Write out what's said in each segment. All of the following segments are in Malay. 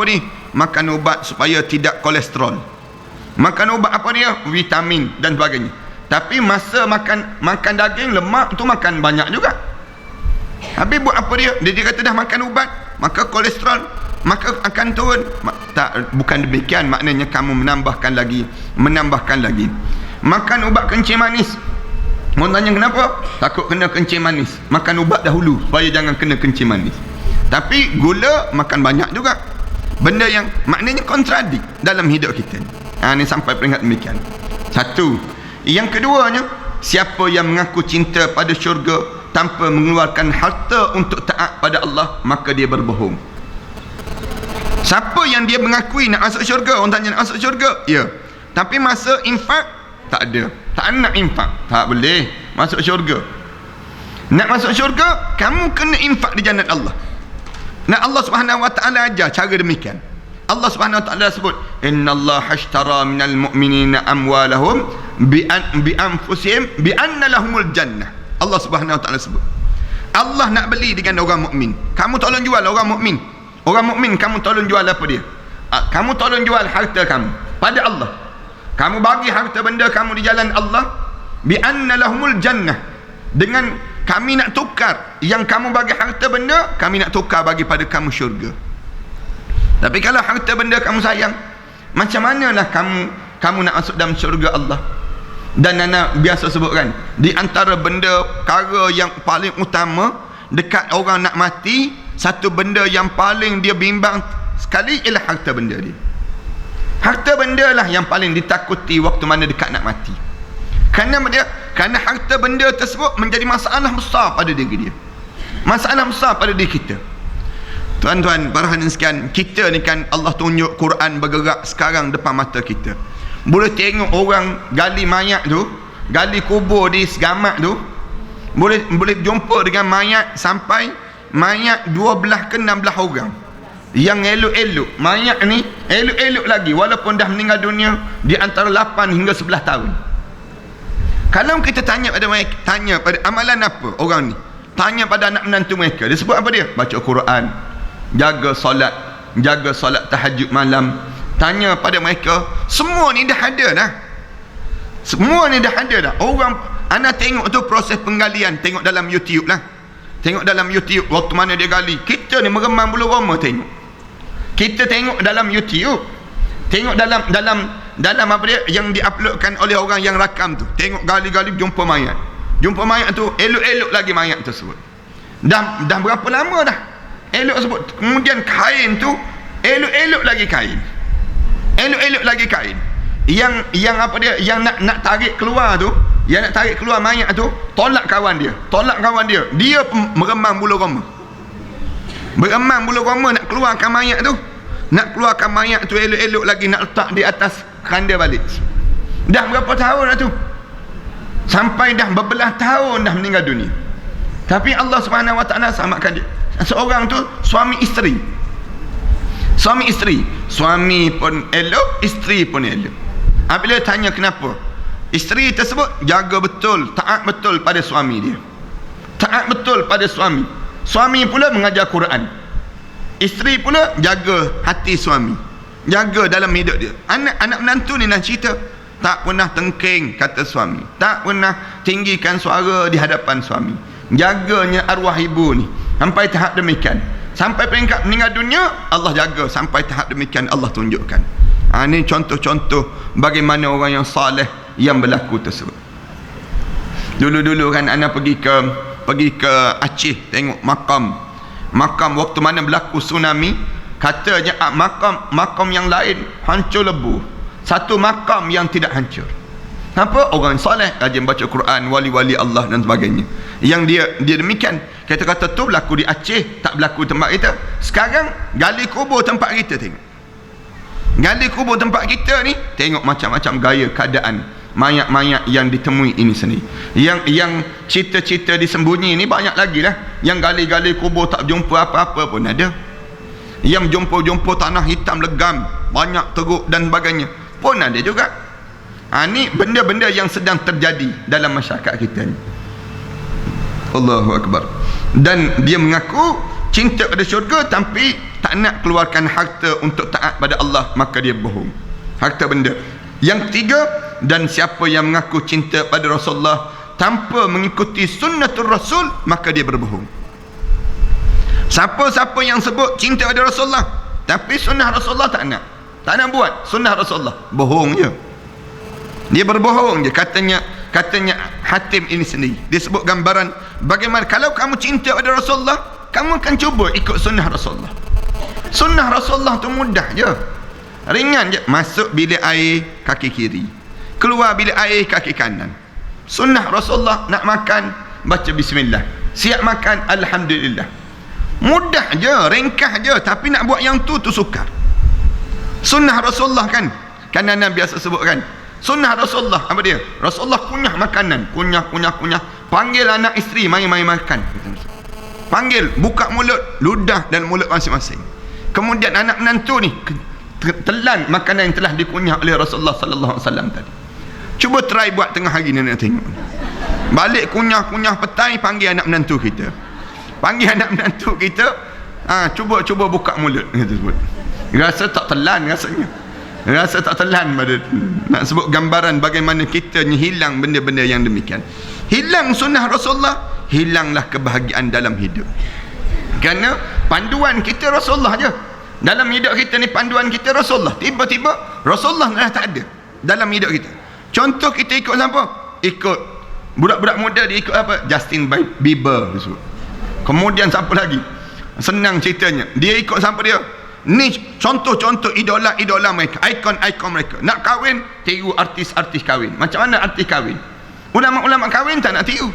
ni? Makan ubat supaya tidak kolesterol. Makan ubat apa dia? Vitamin dan sebagainya. Tapi masa makan daging, lemak tu makan banyak juga. Habis buat apa dia? Dia kata dah makan ubat, maka kolesterol maka akan turun. Tak, bukan demikian maknanya kamu menambahkan lagi. Makan ubat kencing manis. Orang tanya kenapa? Takut kena kencing manis. Makan ubat dahulu supaya jangan kena kencing manis. Tapi gula makan banyak juga. Benda yang maknanya kontradik dalam hidup kita. Ini sampai peringat demikian. Satu. Yang keduanya, siapa yang mengaku cinta pada syurga tanpa mengeluarkan harta untuk taat pada Allah, maka dia berbohong. Siapa yang dia mengakui nak masuk syurga, orang tanya nak masuk syurga, ya, tapi masa infak tak ada, tak nak infak, tak boleh masuk syurga. Nak masuk syurga, kamu kena infak di jannat Allah. Nak Allah Subhanahu wa taala ajar cara demikian. Allah Subhanahu wa taala sebut, innallaha ashtara minal mu'minina amwalahum bi anfusihim bi anna lahumul jannah. Allah Subhanahu wa taala sebut, Allah nak beli dengan orang mukmin. Kamu tolong jual orang mukmin. Orang mukmin kamu tolong jual apa dia? Kamu tolong jual harta kamu pada Allah. Kamu bagi harta benda kamu di jalan Allah, bi anna lahumul jannah. Dengan kami nak tukar yang kamu bagi harta benda, kami nak tukar bagi pada kamu syurga. Tapi kalau harta benda kamu sayang, macam manalah kamu nak masuk dalam syurga Allah? Dan Nana biasa sebutkan, di antara benda perkara yang paling utama dekat orang nak mati, satu benda yang paling dia bimbang sekali ialah harta benda dia. Harta benda lah yang paling ditakuti waktu mana dekat nak mati. Kerana harta benda tersebut menjadi masalah besar pada diri dia. Masalah besar pada diri kita. Tuan-tuan, para hadirin sekalian, kita ni kan Allah tunjuk Quran bergerak sekarang depan mata kita. Boleh tengok orang gali mayat tu, gali kubur di segamat tu, boleh jumpa dengan mayat sampai mayat 12 ke 16 orang. Yang elok-elok, mayat ni elok-elok lagi walaupun dah meninggal dunia di antara 8 hingga 11 tahun. Kalau kita tanya pada mereka, tanya pada amalan apa orang ni, tanya pada anak menantu mereka, dia sebut apa dia? Baca Quran, jaga solat tahajud malam. Tanya pada mereka, semua ni dah ada dah. Semua ni dah ada dah. Orang, anda tengok tu proses penggalian, tengok dalam YouTube lah. Tengok dalam YouTube waktu mana dia gali. Kita ni meremam bulu roma tengok. Kita tengok dalam YouTube. Tengok dalam apa dia yang diuploadkan oleh orang yang rakam tu. Tengok gali-gali jumpa mayat. Jumpa mayat tu, elok-elok lagi mayat tersebut. Dah berapa lama dah elok sebut. Kemudian kain tu elok-elok lagi kain. Elok-elok lagi kain. Yang apa dia, yang nak tarik keluar tu, yang nak tarik keluar mayat tu, tolak kawan dia. Dia meremam bulu roma. Meremam bulu roma nak keluarkan mayat tu. Nak keluarkan mayat tu elok-elok lagi, nak letak di atas keranda balik. Dah berapa tahun dah tu? Sampai dah berbelah tahun dah meninggal dunia. Tapi Allah Subhanahu wa taala samakan dia. Seorang tu suami isteri. Suami pun elok, isteri pun elok. Apabila tanya kenapa, isteri tersebut jaga betul, taat betul pada suami dia. Taat betul pada suami. Suami pula mengajar Quran. Isteri pula jaga hati suami, jaga dalam hidup dia. Anak menantu ni nak cerita, tak pernah tengking kata suami, tak pernah tinggikan suara di hadapan suami. Jaganya arwah ibu ni sampai tahap demikian. Sampai peringkat meninggal dunia, Allah jaga sampai tahap demikian, Allah tunjukkan. Ini contoh-contoh bagaimana orang yang saleh yang berlaku tersebut. Dulu-dulu kan anak pergi ke Aceh tengok makam waktu mana berlaku tsunami. Katanya makam yang lain hancur lebur, satu makam yang tidak hancur. Apa? Orang soleh, rajin baca Quran, wali-wali Allah dan sebagainya. Yang dia demikian. Kata-kata tu berlaku di Aceh, tak berlaku tempat kita. Sekarang gali kubur tempat kita, tengok. Gali kubur tempat kita ni, tengok macam-macam gaya keadaan mayat-mayat yang ditemui ini sendiri. Yang cerita-cerita disembunyi ni banyak lagi lah. Yang gali-gali kubur tak jumpa apa-apa pun ada. Yang jumpa tanah hitam legam, banyak teruk dan sebagainya pun ada juga. Ni benda-benda yang sedang terjadi dalam masyarakat kita ni. Allahu Akbar. Dan dia mengaku cinta pada syurga, tapi tak nak keluarkan harta untuk taat pada Allah, maka dia bohong. Harta benda. Yang ketiga, dan siapa yang mengaku cinta pada Rasulullah tanpa mengikuti sunnatul Rasul, maka dia berbohong. Siapa-siapa yang sebut cinta pada Rasulullah tapi sunnah Rasulullah tak nak buat sunnah Rasulullah, bohong je. Dia berbohong je. Katanya Hatim ini sendiri, dia sebut gambaran bagaimana kalau kamu cinta pada Rasulullah, kamu akan cuba ikut sunnah Rasulullah. Sunnah Rasulullah tu mudah je, ringan je. Masuk bilik air kaki kiri, keluar bilik air kaki kanan. Sunnah Rasulullah, nak makan baca bismillah, siap makan alhamdulillah. Mudah je, ringkas je. Tapi nak buat yang tu sukar. Sunnah Rasulullah kan Nana biasa sebut kan, sunnah Rasulullah apa dia? Rasulullah kunyah makanan, kunyah. Panggil anak isteri mari makan. Panggil, buka mulut, ludah dan mulut masing-masing. Kemudian anak menantu ni telan makanan yang telah dikunyah oleh Rasulullah sallallahu alaihi wasallam tadi. Cuba try buat tengah hari ni, nak tengok. Balik kunyah petai, panggil anak menantu kita. Cuba buka mulut, kata sebut. Rasa tak telan rasanya. Rasa tak telan pada nak sebut gambaran bagaimana kita ni hilang benda-benda yang demikian. Hilang sunnah Rasulullah, hilanglah kebahagiaan dalam hidup. Kerana panduan kita Rasulullah je. Dalam hidup kita ni panduan kita Rasulullah. Tiba-tiba Rasulullah dah tak ada dalam hidup kita. Contoh, kita ikut siapa? Ikut budak-budak muda, dia ikut apa? Justin Bieber disebut. Kemudian siapa lagi? Senang ceritanya, dia ikut siapa dia? Ni contoh-contoh idola mereka, ikon mereka. Nak kahwin, tiru artis-artis kahwin. Macam mana artis kahwin? Ulama-ulama kahwin tak nak tiru.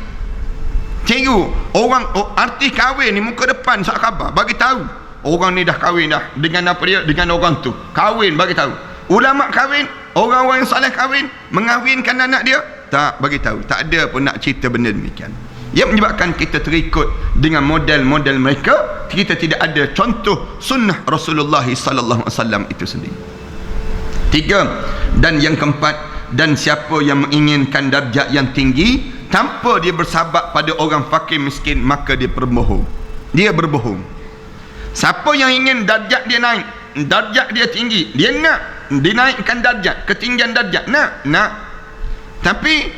Artis kahwin ni muka depan sak khabar, bagi tahu orang ni dah kahwin dah dengan apa dia, dengan orang tu. Kahwin bagi tahu. Ulama kahwin, orang-orang yang soleh kahwin, mengahwinkan anak dia, tak bagi tahu. Tak ada pun nak cerita benda demikian. Yang menyebabkan kita terikut dengan model-model mereka, kita tidak ada contoh sunnah Rasulullah sallallahu alaihi wasallam itu sendiri. 3, dan yang keempat, dan siapa yang menginginkan darjat yang tinggi tanpa dia bersahabat pada orang fakir miskin, maka dia berbohong. Siapa yang ingin darjat dia naik, darjat dia tinggi, dia nak dinaikkan darjat, ketinggian darjat, nak. Tapi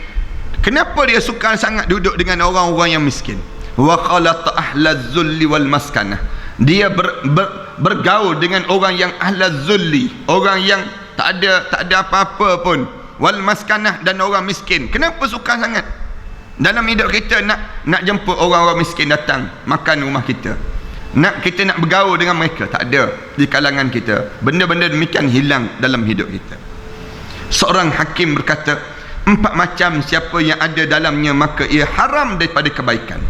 kenapa dia suka sangat duduk dengan orang-orang yang miskin? Wa khalata ahlaz zulli wal maskanah. Dia bergaul dengan orang yang ahlaz zulli, orang yang tak ada apa-apa pun, wal maskanah, dan orang miskin. Kenapa suka sangat? Dalam hidup kita nak jemput orang-orang miskin datang makan rumah kita. Kita nak bergaul dengan mereka, tak ada di kalangan kita. Benda-benda demikian hilang dalam hidup kita. Seorang hakim berkata, 4 macam siapa yang ada dalamnya, maka ia haram daripada kebaikan.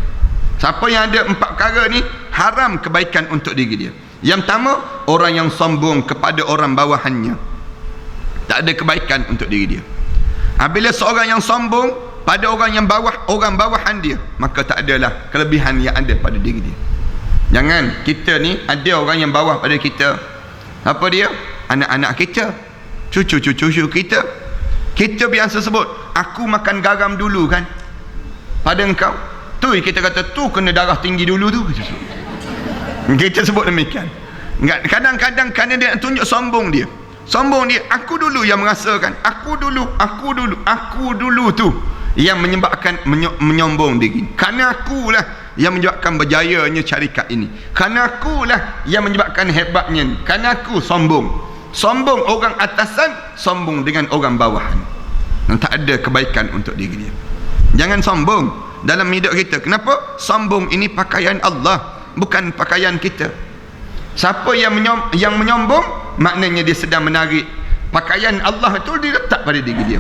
Siapa yang ada 4 perkara ni, haram kebaikan untuk diri dia. Yang pertama, orang yang sombong kepada orang bawahannya, tak ada kebaikan untuk diri dia. Apabila seorang yang sombong pada orang bawahan dia, maka tak adalah kelebihan yang ada pada diri dia. Jangan kita ni ada orang yang bawah pada kita. Apa dia? Anak-anak kita, cucu-cucu kita. Kita biasa sebut, aku makan garam dulu kan pada engkau. Tu kita kata, tu kena darah tinggi dulu tu. Kita sebut demikian. Kadang-kadang kerana dia nak tunjuk sombong dia, aku dulu yang merasakan, aku dulu tu yang menyebabkan menyombong diri. Kerana akulah yang menyebabkan berjayanya syarikat ini, kerana akulah yang menyebabkan hebatnya, kerana aku sombong orang atasan, sombong dengan orang bawahan, dan tak ada kebaikan untuk diri dia. Jangan sombong dalam hidup kita. Kenapa? Sombong ini pakaian Allah, bukan pakaian kita. Siapa yang menyombong, maknanya dia sedang menarik pakaian Allah itu diletak pada diri dia.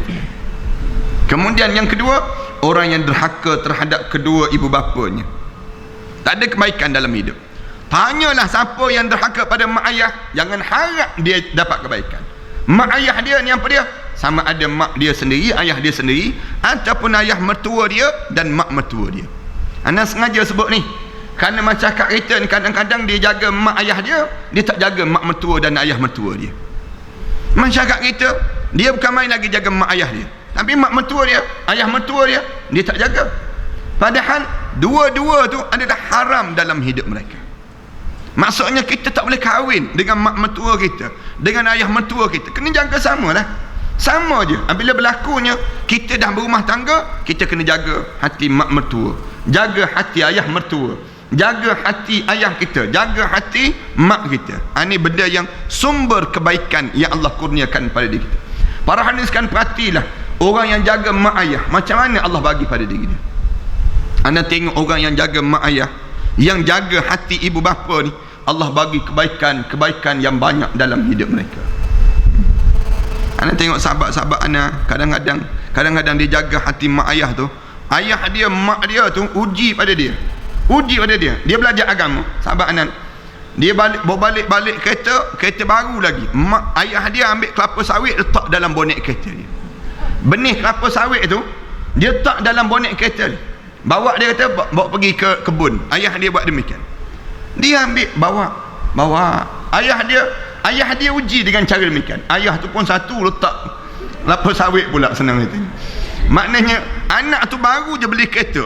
Kemudian yang kedua, orang yang derhaka terhadap kedua ibu bapanya, tak ada kebaikan dalam hidup. Tanyalah siapa yang derhaka pada mak ayah, jangan harap dia dapat kebaikan. Mak ayah dia ni apa dia? Sama ada mak dia sendiri, ayah dia sendiri, ataupun ayah mertua dia dan mak mertua dia. Ana sengaja sebut ni kerana masyarakat kita ni kadang-kadang dia jaga mak ayah dia tak jaga mak mertua dan ayah mertua dia. Masyarakat kita, dia bukan main lagi jaga mak ayah dia, tapi mak mertua dia, ayah mertua dia tak jaga. Padahal dua-dua tu adalah haram dalam hidup mereka. Maksudnya kita tak boleh kahwin dengan mak mertua kita, dengan ayah mertua kita. Kena jaga sama lah. Sama je. Bila berlakunya kita dah berumah tangga, kita kena jaga hati mak mertua, jaga hati ayah mertua, jaga hati ayah kita, jaga hati mak kita. Ini benda yang sumber kebaikan yang Allah kurniakan pada diri kita. Para hadirin sekalian, perhatilah orang yang jaga mak ayah, macam mana Allah bagi pada diri dia. Anda tengok orang yang jaga mak ayah, yang jaga hati ibu bapa ni, Allah bagi kebaikan yang banyak dalam hidup mereka. Anda tengok sahabat-sahabat anda, kadang-kadang dia jaga hati mak ayah tu. Ayah dia, mak dia tu uji pada dia. Dia belajar agama, sahabat anda. Dia balik kereta baru lagi. Mak ayah dia ambil kelapa sawit, letak dalam bonet kereta dia. Benih kelapa sawit tu dia letak dalam bonet kereta dia. Dia kata bawa pergi ke kebun. Ayah dia buat demikian. Dia ambil bawa. Ayah dia uji dengan cara demikian. Ayah tu pun satu letak kelapa sawit pula, senang kata. Maknanya anak tu baru je beli kereta.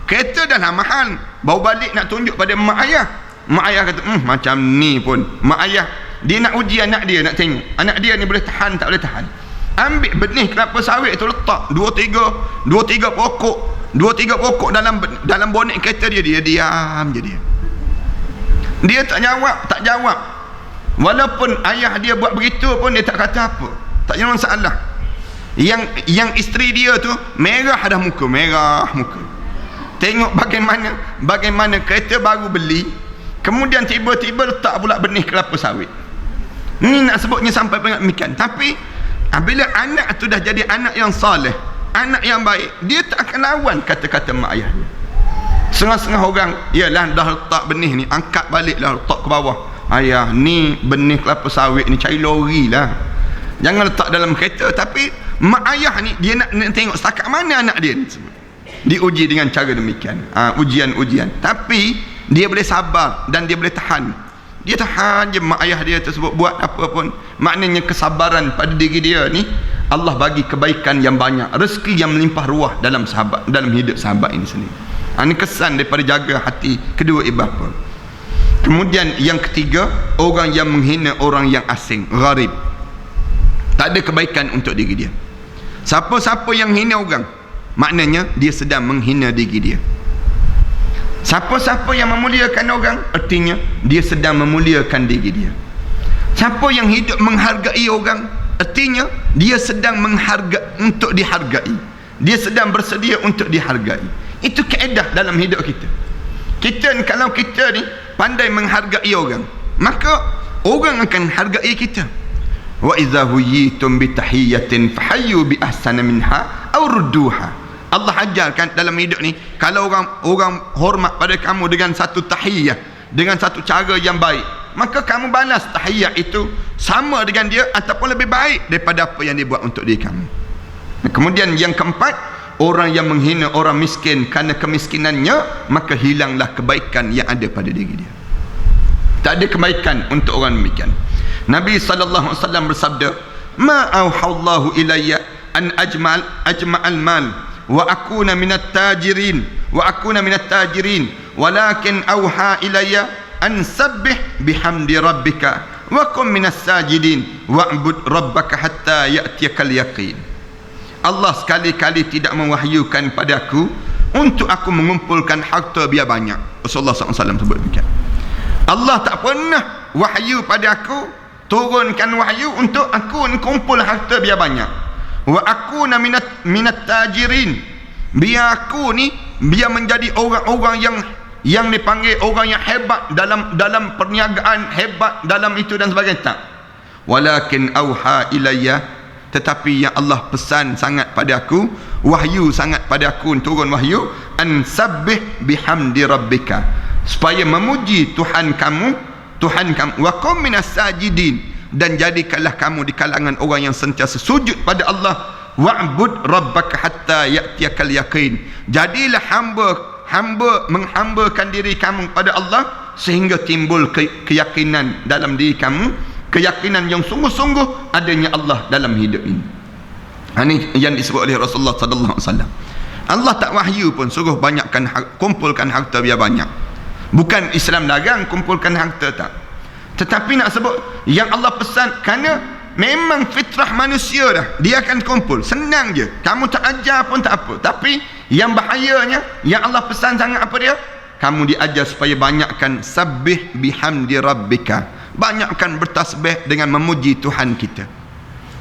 Kereta dah lah mahal. Bawa balik nak tunjuk pada mak ayah. Mak ayah kata macam ni pun. Mak ayah dia nak uji anak dia, nak tengok anak dia ni boleh tahan tak boleh tahan. Ambil benih kelapa sawit tu, letak 2-3 pokok dalam bonet kereta dia. Dia diam je dia tak jawab. Walaupun ayah dia buat begitu pun dia tak kata apa, tak ada masalah. Yang isteri dia tu merah muka. Tengok bagaimana kereta baru beli, kemudian tiba-tiba letak pula benih kelapa sawit. Ni nak sebutnya sampai demikian. Tapi bila anak tu dah jadi anak yang soleh, anak yang baik, dia tak akan lawan kata-kata mak ayah dia. Setengah-setengah orang, yalah dah letak benih ni, angkat balik lah, letak ke bawah. Ayah, ni benih kelapa sawit ni cari lori lah, jangan letak dalam kereta. Tapi mak ayah ni dia nak tengok setakat mana anak dia ni diuji dengan cara demikian. Ujian. Tapi dia boleh sabar dan dia boleh tahan. Dia tahan je mak ayah dia tersebut buat apa pun. Maknanya kesabaran pada diri dia ni, Allah bagi kebaikan yang banyak, rezeki yang melimpah ruah dalam hidup sahabat ini sendiri. Ini kesan daripada jaga hati kedua ibu bapa. Kemudian yang ketiga, orang yang menghina orang yang asing, gharib. Tak ada kebaikan untuk diri dia. Siapa-siapa yang hina orang, maknanya dia sedang menghina diri dia. Siapa-siapa yang memuliakan orang, artinya dia sedang memuliakan diri dia. Siapa yang hidup menghargai orang, artinya dia sedang menghargai untuk dihargai. Dia sedang bersedia untuk dihargai. Itu kaedah dalam hidup kita. Kalau kita ni pandai menghargai orang, maka orang akan hargai kita. Wa idza huyitum bi tahiyyatin fahayyu bi ahsana minha aw rudduha. Allah ajarkan dalam hidup ni, kalau orang hormat pada kamu dengan satu tahiyyah, dengan satu cara yang baik, maka kamu balas tahiyyah itu sama dengan dia ataupun lebih baik daripada apa yang dia buat untuk diri kamu. Kemudian yang keempat, orang yang menghina orang miskin kerana kemiskinannya, maka hilanglah kebaikan yang ada pada diri dia. Tak ada kebaikan untuk orang demikian. Nabi sallallahu alaihi wasallam bersabda, "Ma auhallahu ilayya an ajma'al mal wa akuna minat tajirin walakin auha ilayya an sabbih bihamdi rabbika wa kum minas sajidin wa'bud rabbaka hatta ya'tiyakal yaqin." Allah sekali-kali tidak mewahyukan padaku untuk aku mengumpulkan harta biar banyak. Rasulullah SAW sebut demikian. Allah tak pernah wahyu pada aku, turunkan wahyu untuk aku kumpul harta biar banyak. Wa aku minat tajirin, biar aku ni biar menjadi orang-orang yang dipanggil orang yang hebat dalam perniagaan, hebat dalam itu dan sebagainya. Tak. Walakin auha ilayya, tetapi yang Allah pesan sangat pada aku, wahyu sangat pada aku, turun wahyu, an sabbih bihamdi rabbika, supaya memuji Tuhan kamu, wa qum minas sajidin, dan jadikanlah kamu di kalangan orang yang sentiasa sujud pada Allah, wa'bud rabbaka hatta ya'tiyakal yaqin, jadilah hamba menghambakan diri kamu pada Allah sehingga timbul keyakinan dalam diri kamu, keyakinan yang sungguh-sungguh adanya Allah dalam hidup ini. Ini yang disebut oleh Rasulullah sallallahu alaihi wasallam. Allah tak wahyu pun suruh banyakkan, kumpulkan harta biar banyak. Bukan Islam larang kumpulkan harta, tak. Tetapi nak sebut yang Allah pesan, kerana memang fitrah manusia dah, dia akan kumpul, senang je, kamu tak ajar pun tak apa. Tapi yang bahayanya, yang Allah pesan sangat apa dia? Kamu diajar supaya banyakkan sabbih bihamdi rabbika, banyakkan bertasbih dengan memuji Tuhan kita.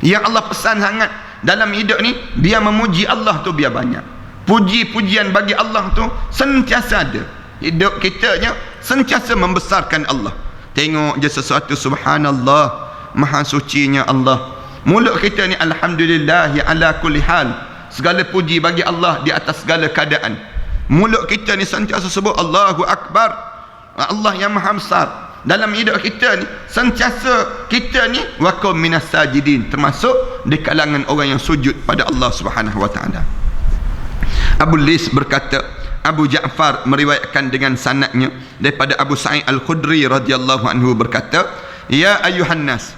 Yang Allah pesan sangat dalam hidup ni, biar memuji Allah tu biar banyak, puji-pujian bagi Allah tu sentiasa ada. Hidup kitanya sentiasa membesarkan Allah. Tengok je sesuatu, subhanallah, maha sucinya Allah. Mulut kita ni alhamdulillah ya ala kulli hal, segala puji bagi Allah di atas segala keadaan. Mulut kita ni sentiasa sebut Allahu Akbar, Allah yang maha besar. Dalam hidup kita ni sentiasa kita ni waqum minas sajidin, termasuk di kalangan orang yang sujud pada Allah Subhanahu wa taala. Abu Lis berkata, Abu Ja'far meriwayatkan dengan sanadnya daripada Abu Sa'id Al-Khudri radhiyallahu anhu berkata, ya ayuhan nas,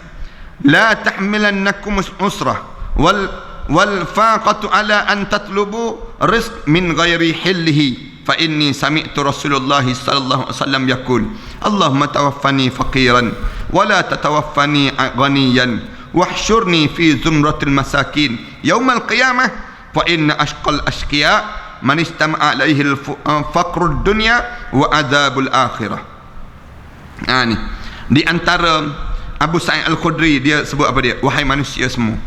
la tahmilannakum usrah wal faqatu ala an tatlubu rizq min ghairi hillihi, fa inni sami'tu Rasulullah sallallahu alaihi wasallam yaqul, Allahumma tawaffani faqiran wa la tatawaffani ghaniyan wahsyurni fi zumratil masakin yaumal qiyamah, fa inna ashqal ashqiya man istama'a alaihi faqrud dunya wa adzabul akhirah. Ni di antara Abu Sa'id Al-Khudri, dia sebut apa dia? Wahai manusia semua,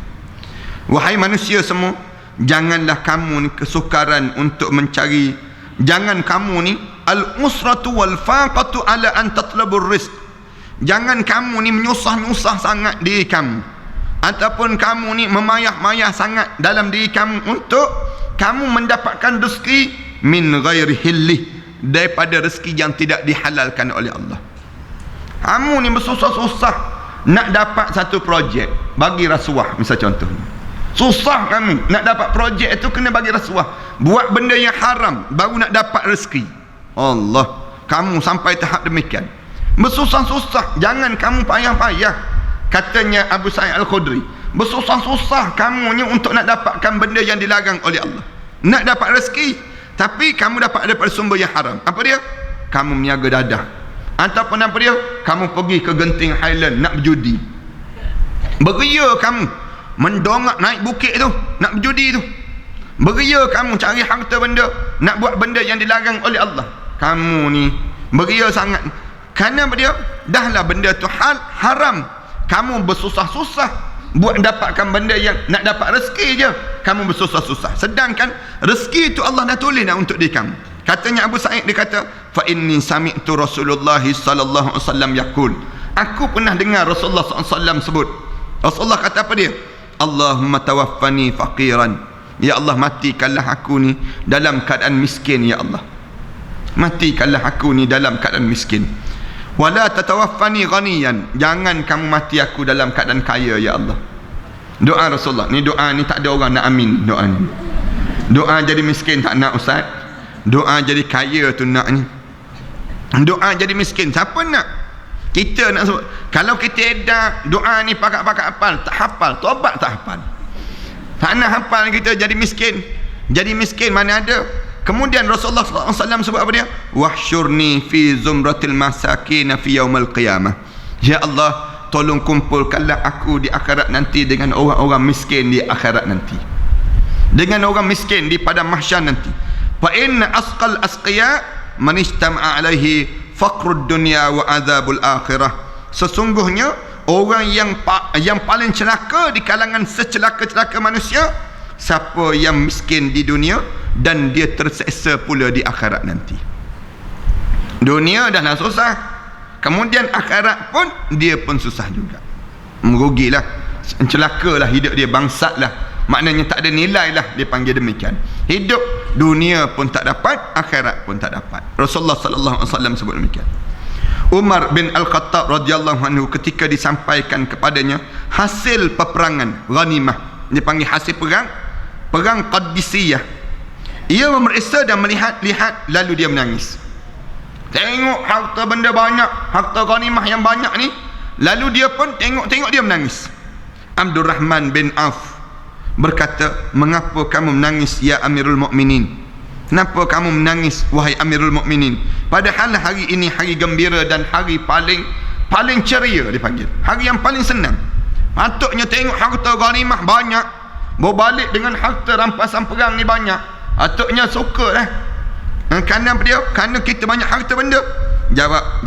wahai manusia semua, janganlah kamu ni kesukaran untuk mencari, jangan kamu ni al-usratu wal faqatu ala an tatlabur rizq, jangan kamu ni menyusah-nyusah sangat diri kamu, ataupun kamu ni memayah-mayah sangat dalam diri kamu untuk kamu mendapatkan rezeki min ghairi hillih, daripada rezeki yang tidak dihalalkan oleh Allah. Kamu ni bersusah-susah nak dapat satu projek, bagi rasuah misal contohnya. Susah kamu nak dapat projek itu, kena bagi rasuah, buat benda yang haram baru nak dapat rezeki. Allah, kamu sampai tahap demikian, bersusah-susah, jangan kamu payah-payah. Katanya Abu Sa'id Al-Khudri, bersusah-susah kamu ni untuk nak dapatkan benda yang dilarang oleh Allah, nak dapat rezeki, tapi kamu dapat daripada sumber yang haram. Apa dia? Kamu meniaga dadah, ataupun apa dia? Kamu pergi ke Genting Highland nak berjudi. Beria kamu mendongak naik bukit tu nak berjudi tu. Beria kamu cari harta benda, nak buat benda yang dilarang oleh Allah. Kamu ni beria sangat. Kerana dia dahlah benda tu haram, kamu bersusah-susah buat dapatkan benda yang nak dapat rezeki je, kamu bersusah-susah, sedangkan rezeki itu Allah dah tulis dah untuk diri kamu. Katanya Abu Sa'id, dia kata, fa inni sami'tu Rasulullah sallallahu alaihi wasallam yaqul, aku pernah dengar Rasulullah sallallahu alaihi wasallam sebut. Rasulullah kata apa dia? Allahumma tawaffani faqiran, ya Allah, matikanlah aku ni dalam keadaan miskin, ya Allah, matikanlah aku ni dalam keadaan miskin. Wala tatawaffani ghaniyan, jangan kamu mati aku dalam keadaan kaya, ya Allah. Doa Rasulullah ni, doa ni tak ada orang nak amin doa ni. Doa jadi miskin tak nak ustaz, doa jadi kaya tu nak ni. Doa jadi miskin siapa nak? Kita nak sebut, kalau kita edak doa ni pakat-pakat hafal, tak hafal, tobat tak hafal, tak nak hafal, kita jadi miskin. Jadi miskin mana ada. Kemudian Rasulullah SAW sebut apa dia? Wahsyurni fi zumratil masakin fi yaumal qiyamah, ya Allah, tolong kumpulkanlah aku di akhirat nanti dengan orang-orang miskin di akhirat nanti, dengan orang miskin di padang mahsyar nanti. Fa inna asqal asqiya man istama'a alaihi faqrud dunya wa adzabul akhirah, sesungguhnya orang yang paling celaka di kalangan secelaka-celaka manusia, siapa yang miskin di dunia dan dia terseksa pula di akhirat nanti. Dunia dah nak susah, kemudian akhirat pun dia pun susah juga, merugilah, celakalah hidup dia, bangsatlah, maknanya tak ada nilai lah, dia panggil demikian. Hidup dunia pun tak dapat, akhirat pun tak dapat. Rasulullah sallallahu alaihi wasallam sebut demikian. Umar bin Al-Khattab radhiyallahu anhu, ketika disampaikan kepadanya hasil peperangan ghanimah, dia panggil hasil perang Qadisiyah, ia memeriksa dan melihat-lihat, lalu dia menangis. Tengok harta benda banyak, harta ghanimah yang banyak ni, lalu dia pun tengok dia menangis. Abdul Rahman bin Auf berkata, mengapa kamu menangis ya Amirul Mukminin? Kenapa kamu menangis wahai Amirul Mukminin? Padahal hari ini hari gembira dan hari paling ceria dipanggil, hari yang paling senang. Patutnya tengok harta ghanimah banyak, berbalik dengan harta rampasan perang ni banyak, patutnya suka lah. Kerana dia, kerana kita banyak harta benda.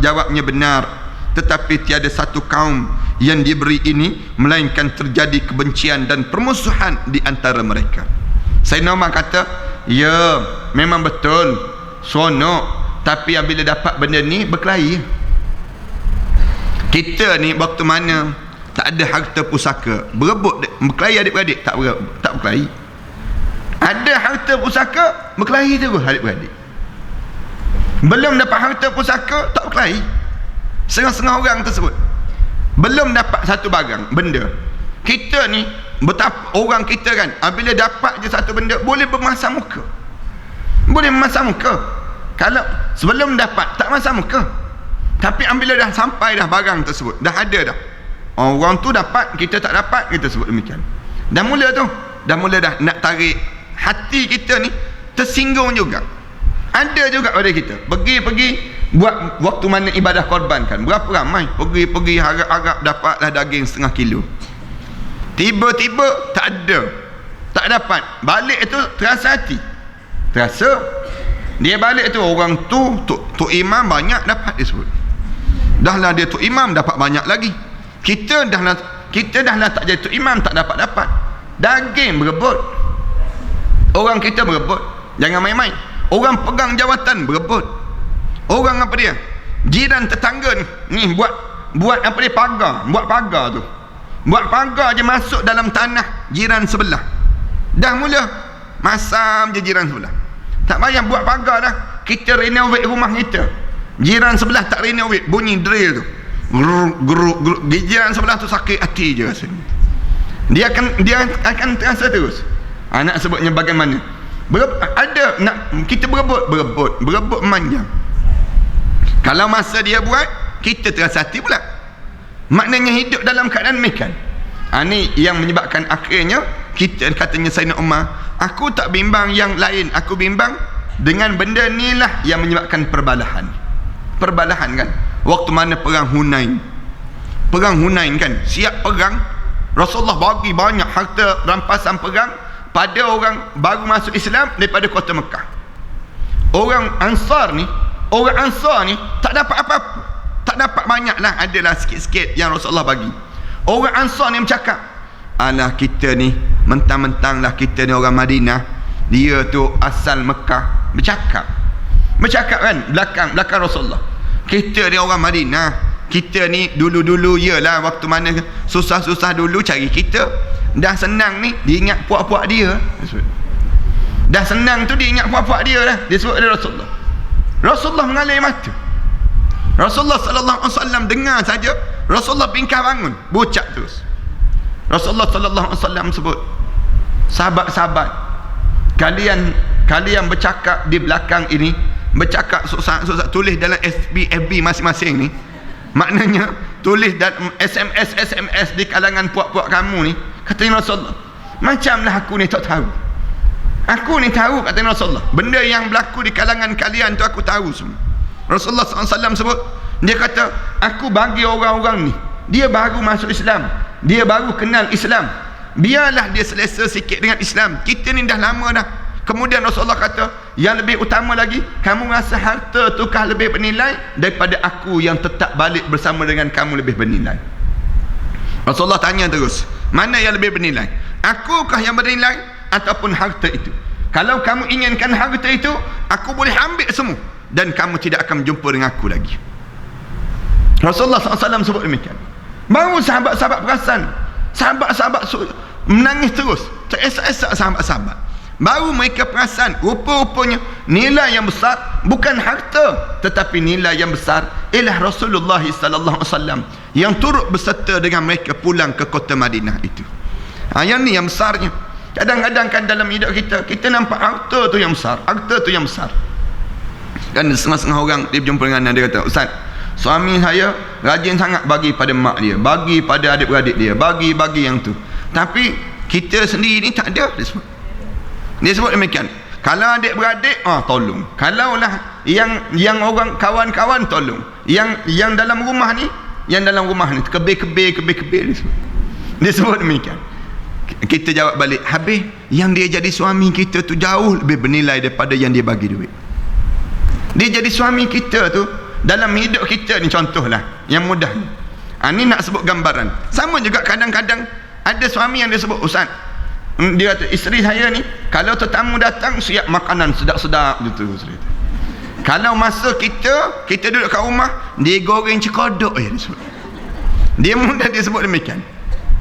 Jawabnya benar. Tetapi tiada satu kaum yang diberi ini melainkan terjadi kebencian dan permusuhan di antara mereka. Sayyidina Umar kata, ya memang betul seronok, tapi bila dapat benda ni berkelahi. Kita ni waktu mana tak ada harta pusaka, berebut berkelahi adik-beradik, tak berkelahi. Ada harta pusaka, berkelahi terus adik-beradik. Belum dapat harta pusaka, tak berkelahi. Setengah-setengah orang tersebut belum dapat satu barang, benda. Kita ni betapa orang kita kan, bila dapat je satu benda boleh bermasam muka. Boleh bermasam muka. Kalau sebelum dapat tak masam muka. Tapi bila dah sampai dah barang tersebut, dah ada dah. Orang tu dapat, kita tak dapat, kita sebut demikian. Dah mula nak tarik hati kita ni tersinggung juga. Ada juga pada kita pergi buat waktu mana ibadah korban kan, berapa ramai pergi harap-harap dapatlah daging 1/2 kilo, tiba-tiba tak dapat, balik itu terasa dia balik tu, orang tu imam banyak dapat dia sebut, dah lah dia tu imam dapat banyak lagi. Kita dah lah tak jadi tu imam, tak dapat daging berebut. Orang kita berebut, jangan main-main. Orang pegang jawatan berebut. Orang apa dia, jiran tetangga ni buat apa dia, buat pagar je masuk dalam tanah jiran sebelah. Dah mula masam je jiran sebelah, tak payah buat pagar dah, kita renovate rumah kita, jiran sebelah tak renovate, bunyi drill tu geruk, jiran sebelah tu sakit hati je rasanya. Dia akan terasa terus. Anak sebutnya bagaimana ada nak kita berebut manjang. Kalau masa dia buat, kita terasa hati pula. Maknanya hidup dalam keadaan demikian. Ini yang menyebabkan akhirnya kita, katanya Sayyidina Umar, aku tak bimbang yang lain, aku bimbang dengan benda ni lah yang menyebabkan perbalahan kan. Waktu mana perang Hunain kan, siap perang, Rasulullah bagi banyak harta rampasan perang pada orang baru masuk Islam daripada kota Mekah. Orang Ansar ni tak dapat apa-apa, tak dapat banyak lah, adalah sikit-sikit yang Rasulullah bagi. Orang Ansar ni bercakap, alah kita ni mentang-mentang lah kita ni orang Madinah, dia tu asal Mekah. Bercakap kan belakang Rasulullah, kita ni orang Madinah, kita ni dulu yalah waktu mana susah-susah dulu cari kita, dah senang ni dia ingat puak-puak dia, dah senang tu dia ingat puak-puak dia lah, dia sebut ada Rasulullah mengalir mata. Rasulullah sallallahu alaihi wasallam dengar saja, Rasulullah bingkah bangun, bucak terus. Rasulullah sallallahu alaihi wasallam sebut, sahabat-sahabat, kalian bercakap di belakang ini, bercakap susah tulis dalam FB masing-masing ni, maknanya tulis dalam SMS di kalangan puak-puak kamu ni, kata Rasulullah, macamlah aku ni tak tahu. Aku ni tahu, kata Rasulullah, benda yang berlaku di kalangan kalian tu aku tahu semua. Rasulullah SAW sebut, dia kata, aku bagi orang-orang ni, dia baru masuk Islam, dia baru kenal Islam, biarlah dia selesa sikit dengan Islam, kita ni dah lama dah. Kemudian Rasulullah kata, yang lebih utama lagi, kamu rasa harta tukah lebih bernilai daripada aku yang tetap balik bersama dengan kamu lebih bernilai. Rasulullah tanya terus, mana yang lebih bernilai, akukah yang bernilai ataupun harta itu? Kalau kamu inginkan harta itu, aku boleh ambil semua dan kamu tidak akan berjumpa dengan aku lagi. Rasulullah SAW sebut demikian. Baru sahabat-sahabat perasan, sahabat-sahabat menangis terus, teresak-esak sahabat-sahabat. Baru mereka perasan, rupa-rupanya nilai yang besar bukan harta, tetapi nilai yang besar ialah Rasulullah SAW yang turut berserta dengan mereka pulang ke kota Madinah itu. Yang ni yang besarnya. Kadang-kadang kan dalam hidup kita nampak harta tu yang besar, kan setengah-setengah orang dia berjumpa dengan dia kata, Ustaz, suami saya rajin sangat bagi pada mak dia, bagi pada adik-beradik dia, bagi yang tu, tapi kita sendiri ni tak ada. Dia sebut demikian. Kalau adik-beradik, tolong. Kalau lah yang orang kawan-kawan, tolong. Yang dalam rumah ni, kebir dia sebut demikian. Kita jawab balik, habis yang dia jadi suami kita tu jauh lebih bernilai daripada yang dia bagi duit. Dia jadi suami kita tu dalam hidup kita ni, contohlah yang mudah ni. Ni nak sebut gambaran. Sama juga kadang-kadang ada suami yang dia sebut, Ustaz, dia kata, isteri saya ni kalau tetamu datang siap makanan sedap-sedap gitu. Kalau masa kita duduk kat rumah, dia goreng cekodok je dia sebut. Dia mudah dia sebut demikian.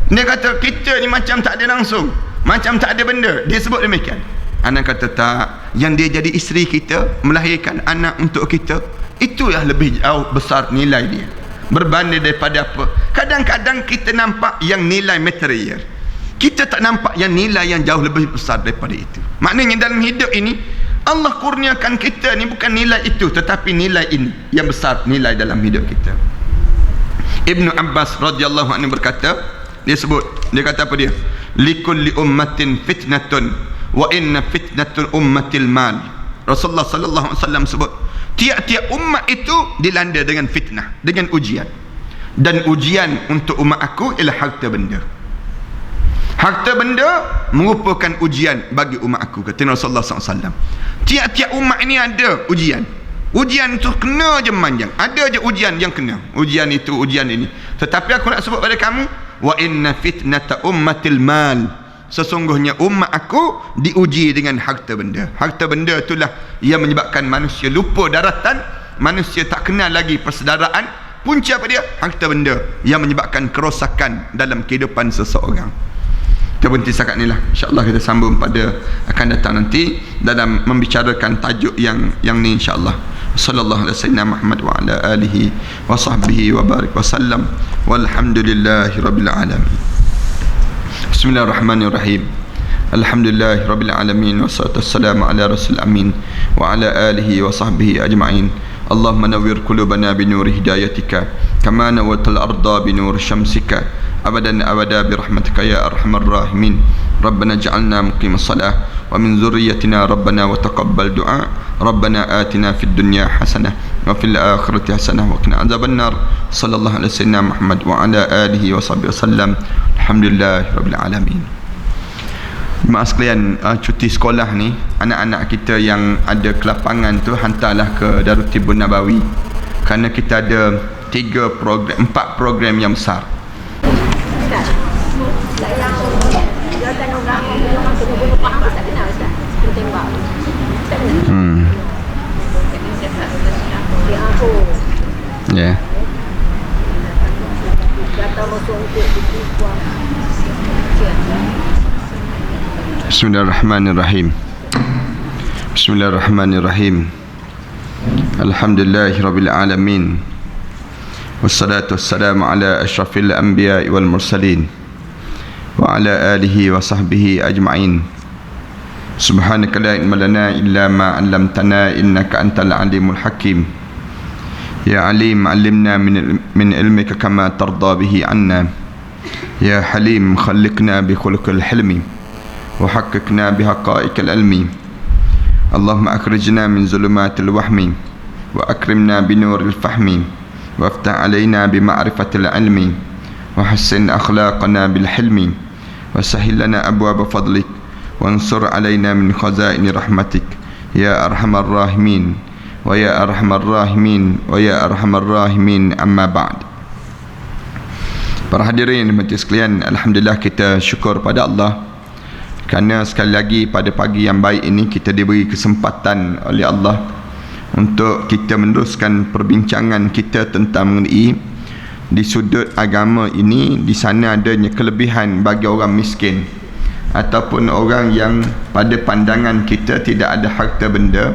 Dia kata kita ni macam tak ada langsung, macam tak ada benda. Dia sebut demikian. Anak kata tak, yang dia jadi isteri kita, melahirkan anak untuk kita, itu yang lebih jauh besar nilai dia berbanding daripada apa. Kadang-kadang kita nampak yang nilai material, kita tak nampak yang nilai yang jauh lebih besar daripada itu. Maknanya dalam hidup ini Allah kurniakan kita ni bukan nilai itu, tetapi nilai ini yang besar, nilai dalam hidup kita. Ibnu Abbas radhiyallahu anhu berkata, dia kata apa dia? Likulli ummatin fitnatun wa inna fitnatul ummatil mal. Rasulullah sallallahu alaihi wasallam sebut, tiap-tiap umat itu dilanda dengan fitnah, dengan ujian. Dan ujian untuk umat aku ialah harta benda. Harta benda merupakan ujian bagi umat aku, kata Rasulullah SAW. Tiap-tiap umat ini ada ujian. Ujian itu kena je manjang. Ada je ujian yang kena. Ujian itu, ujian ini. Tetapi aku nak sebut pada kamu, wa inna fitnata ummatil mal. Sesungguhnya umat aku diuji dengan harta benda. Harta benda itulah yang menyebabkan manusia lupa daratan, manusia tak kenal lagi persaudaraan. Punca apa dia? Harta benda yang menyebabkan kerosakan dalam kehidupan seseorang. Kita berhenti setakat ni lah. InsyaAllah kita sambung pada akan datang nanti dalam membicarakan tajuk yang ni, insyaAllah. Sallallahu alaihi wasallam Muhammad wa ala alihi wa sahbihi wa barik wa sallam walhamdulillahi rabbil alamin. Bismillahirrahmanirrahim. Alhamdulillahi rabbil alamin wassalatu wassalamu ala rasul amin wa ala alihi wa sahbihi ajma'in. Allahumma nawwir qulubana bi nuri hidayatika kama nawwartal arda bi nuri syamsika abadan abada bi rahmatika ya arhamar rahimin. Rabbana ij'alna muqimas salah wa min dzurriyyatina rabbana wa taqabbal du'a. Rabbana atina fid dunya hasanah wa fil akhirati hasanah wa qina adzabannar. Sallallahu alaihi wasallam Muhammad wa ala alihi wa sahbihi wasallam. Alhamdulillahirabbil alamin. Jemaah sekalian, cuti sekolah ni, anak-anak kita yang ada kelapangan tu hantarlah ke Darul Tibun Nabawi, kerana kita ada 4 program yang besar. Ya. Bismillahirrahmanirrahim. Bismillahirrahmanirrahim. Alhamdulillahirabbil alamin. Wassalatu wassalamu ala asyrafil anbiya'i wal mursalin wa ala alihi wa sahbihi ajma'in. Subhanaka la ilma lana illa ma 'allamtana innaka antal alimul hakim. Ya alim 'allimna min ilmika kama tarda bihi 'anna. Ya halim khalliqna bi khuluqil hilmi wa haqqqiqna bi haqa'iqil ilmi. Allahumma akhrijna min zulumatil wahmi wa akrimna bi nuril fahmi وافتح علينا بمعرفة العلم وحسن أخلاقنا بالحلم وسهل لنا أبواب فضلك وانصر علينا من خزائن رحمتك يا أرحم الراحمين ويا أرحم الراحمين ويا أرحم الراحمين. أما بعد. Para hadirin majlis sekalian, alhamdulillah kita syukur pada Allah kerana sekali lagi pada pagi yang baik ini kita diberi kesempatan oleh Allah untuk kita meneruskan perbincangan kita tentang mengenai di sudut agama ini, di sana adanya kelebihan bagi orang miskin ataupun orang yang pada pandangan kita tidak ada harta benda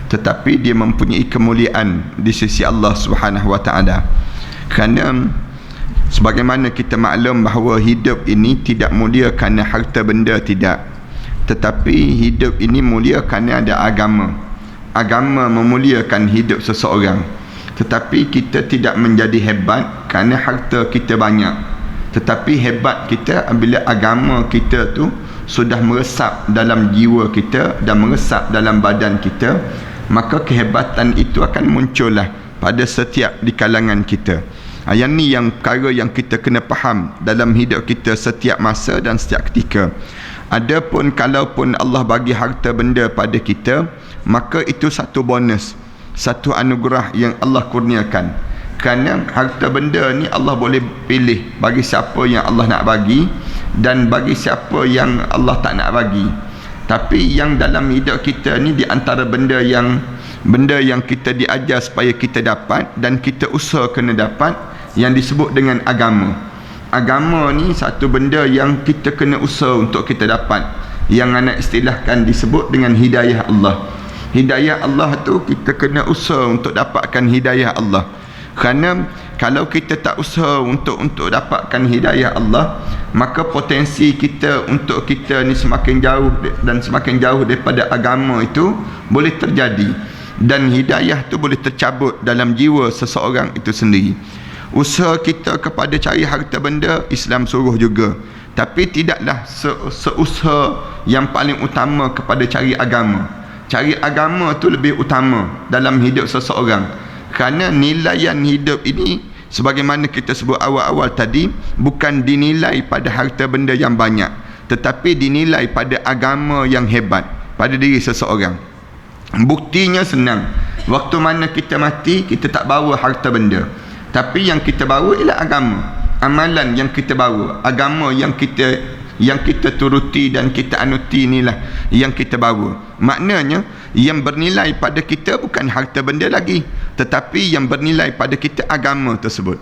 tetapi dia mempunyai kemuliaan di sisi Allah Subhanahu wa taala. Kerana sebagaimana kita maklum bahawa hidup ini tidak mulia kerana harta benda, tidak, tetapi hidup ini mulia kerana ada agama. Agama memuliakan hidup seseorang. Tetapi kita tidak menjadi hebat kerana harta kita banyak, Tetapi hebat kita apabila agama kita tu sudah meresap dalam jiwa kita dan meresap dalam badan kita, maka kehebatan itu akan muncullah pada setiap di kalangan kita. Yang ni yang perkara yang kita kena faham dalam hidup kita setiap masa dan setiap ketika. Adapun kalaupun Allah bagi harta benda pada kita, maka itu satu bonus, satu anugerah yang Allah kurniakan. Kerana harta benda ni Allah boleh pilih bagi siapa yang Allah nak bagi dan bagi siapa yang Allah tak nak bagi. Tapi yang dalam hidup kita ni, di antara benda yang kita diajar supaya kita dapat dan kita usaha kena dapat, yang disebut dengan agama. Agama ni satu benda yang kita kena usaha untuk kita dapat, yang anak istilahkan disebut dengan hidayah Allah. Hidayah Allah tu kita kena usaha untuk dapatkan hidayah Allah. Kerana kalau kita tak usaha untuk dapatkan hidayah Allah, maka potensi kita untuk kita ni semakin jauh dan semakin jauh daripada agama itu boleh terjadi, dan hidayah tu boleh tercabut dalam jiwa seseorang itu sendiri. Usaha kita kepada cari harta benda, Islam suruh juga, tapi tidaklah seusaha yang paling utama kepada cari agama. Cari agama tu lebih utama dalam hidup seseorang. Kerana nilaian hidup ini, sebagaimana kita sebut awal-awal tadi, bukan dinilai pada harta benda yang banyak, tetapi dinilai pada agama yang hebat pada diri seseorang. Buktinya senang. Waktu mana kita mati, kita tak bawa harta benda, tapi yang kita bawa ialah agama. Amalan yang kita bawa, agama yang kita turuti dan kita anuti, inilah yang kita bawa. Maknanya yang bernilai pada kita bukan harta benda lagi, tetapi yang bernilai pada kita agama tersebut.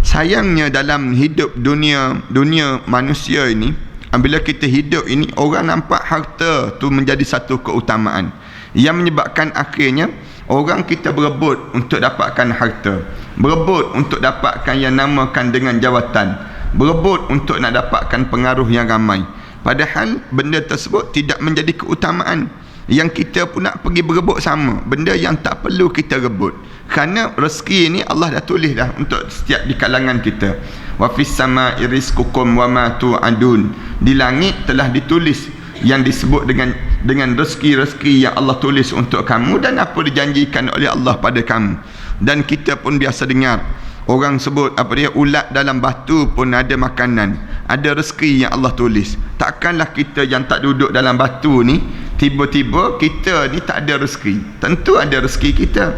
Sayangnya dalam hidup dunia manusia ini, bila kita hidup ini, orang nampak harta tu menjadi satu keutamaan, yang menyebabkan akhirnya orang kita berebut untuk dapatkan harta, berebut untuk dapatkan yang namakan dengan jawatan, berebut untuk nak dapatkan pengaruh yang ramai. Padahal benda tersebut tidak menjadi keutamaan. Yang kita pun nak pergi berebut sama benda yang tak perlu kita rebut. Kerana rezeki ni Allah dah tulis dah untuk setiap di kalangan kita. Wa fis sama'i rizqukum wa ma tu'adun. Di langit telah ditulis yang disebut dengan rezeki-rezeki yang Allah tulis untuk kamu dan apa dijanjikan oleh Allah pada kamu. Dan kita pun biasa dengar orang sebut ulat dalam batu pun ada makanan, ada rezeki yang Allah tulis. Takkanlah kita yang tak duduk dalam batu ni tiba-tiba kita ni tak ada rezeki. Tentu ada rezeki kita.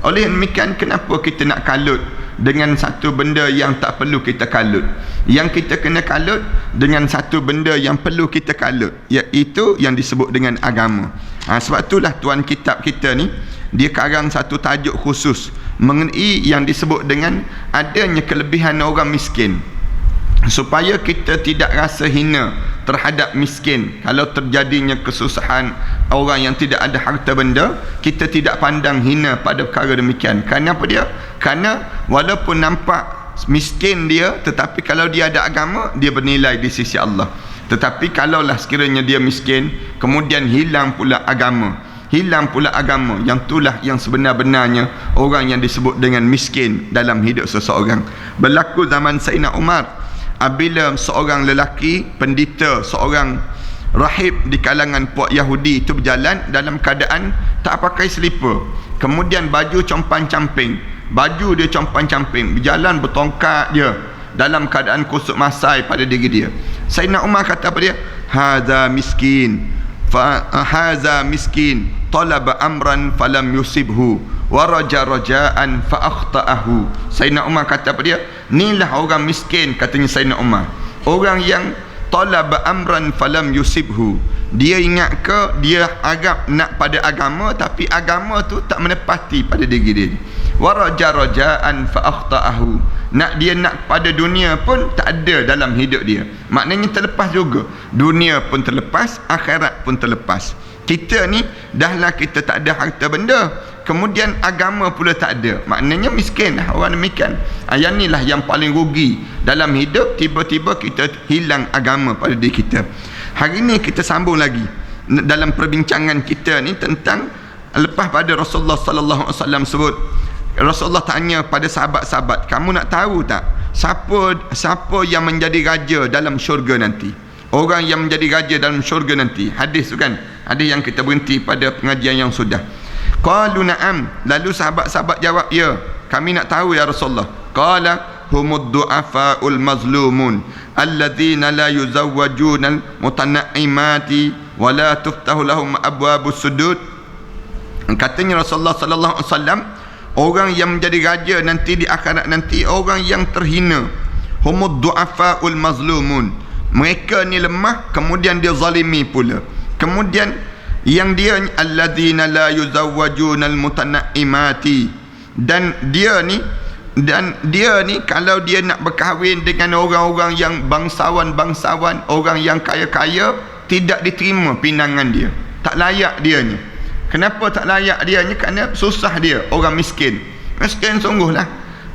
Oleh demikian, kenapa kita nak kalut dengan satu benda yang tak perlu kita kalut? Yang kita kena kalut dengan satu benda yang perlu kita kalut, iaitu yang disebut dengan agama. Sebab itulah tuan kitab kita ni, dia karang satu tajuk khusus mengenai yang disebut dengan adanya kelebihan orang miskin, supaya kita tidak rasa hina terhadap miskin. Kalau terjadinya kesusahan orang yang tidak ada harta benda, kita tidak pandang hina pada perkara demikian. Kerana apa dia? Kerana walaupun nampak miskin dia, tetapi kalau dia ada agama, dia bernilai di sisi Allah. Tetapi kalaulah sekiranya dia miskin, kemudian hilang pula agama, yang itulah yang sebenar-benarnya orang yang disebut dengan miskin dalam hidup seseorang. Berlaku zaman Sayyidina Umar, apabila seorang lelaki pendeta, seorang rahib di kalangan puak Yahudi itu berjalan dalam keadaan tak pakai selipar, kemudian baju compang-camping, berjalan bertongkat dia dalam keadaan kusut masai pada diri dia. Sayyidina Umar kata apa dia? Hadza miskin talaba amran falam yusibhu wa raja'an fa akhta'ahu. Sayyidina Umar kata apa dia? Inilah orang miskin, katanya Sayyidina Umar. Orang yang talaba amran falam yusibhu, dia ingat ke dia harap nak pada agama, tapi agama tu tak menepati pada diri dia. Wa raja'an fa akhta'ahu, dia nak pada dunia pun tak ada dalam hidup dia. Maknanya terlepas juga, dunia pun terlepas, akhirat pun terlepas. Kita ni dahlah kita tak ada harta benda, kemudian agama pula tak ada, maknanya miskin orang demikian. Yang inilah yang paling rugi dalam hidup, tiba-tiba kita hilang agama pada diri kita. Hari ini kita sambung lagi dalam perbincangan kita ni tentang lepas pada Rasulullah sallallahu alaihi wasallam sebut, Rasulullah tanya pada sahabat-sahabat, kamu nak tahu tak siapa yang menjadi raja dalam syurga nanti. Orang yang menjadi raja dalam syurga nanti. Hadis tu kan, hadis yang kita berhenti pada pengajian yang sudah. Qalu na'am. Lalu sahabat-sahabat jawab, ya, kami nak tahu ya Rasulullah. Qala humud du'afa'ul mazlumun alladzina la yuzawwajuna mutana'imati wa la tuftahu lahum abwabus sudud. Katanya Rasulullah sallallahu alaihi wasallam, orang yang menjadi raja nanti di akhirat nanti orang yang terhina. Humud du'afa'ul mazlumun. Mereka ni lemah, kemudian dia zalimi pula. Kemudian yang dia alladzina la yuzawwajuna almutana'imati, dan dia ni kalau dia nak berkahwin dengan orang-orang yang bangsawan, orang yang kaya-kaya, tidak diterima pinangan dia, tak layak dia ni. Kenapa tak layak dia ni? Kerana susah dia, orang miskin sungguhlah.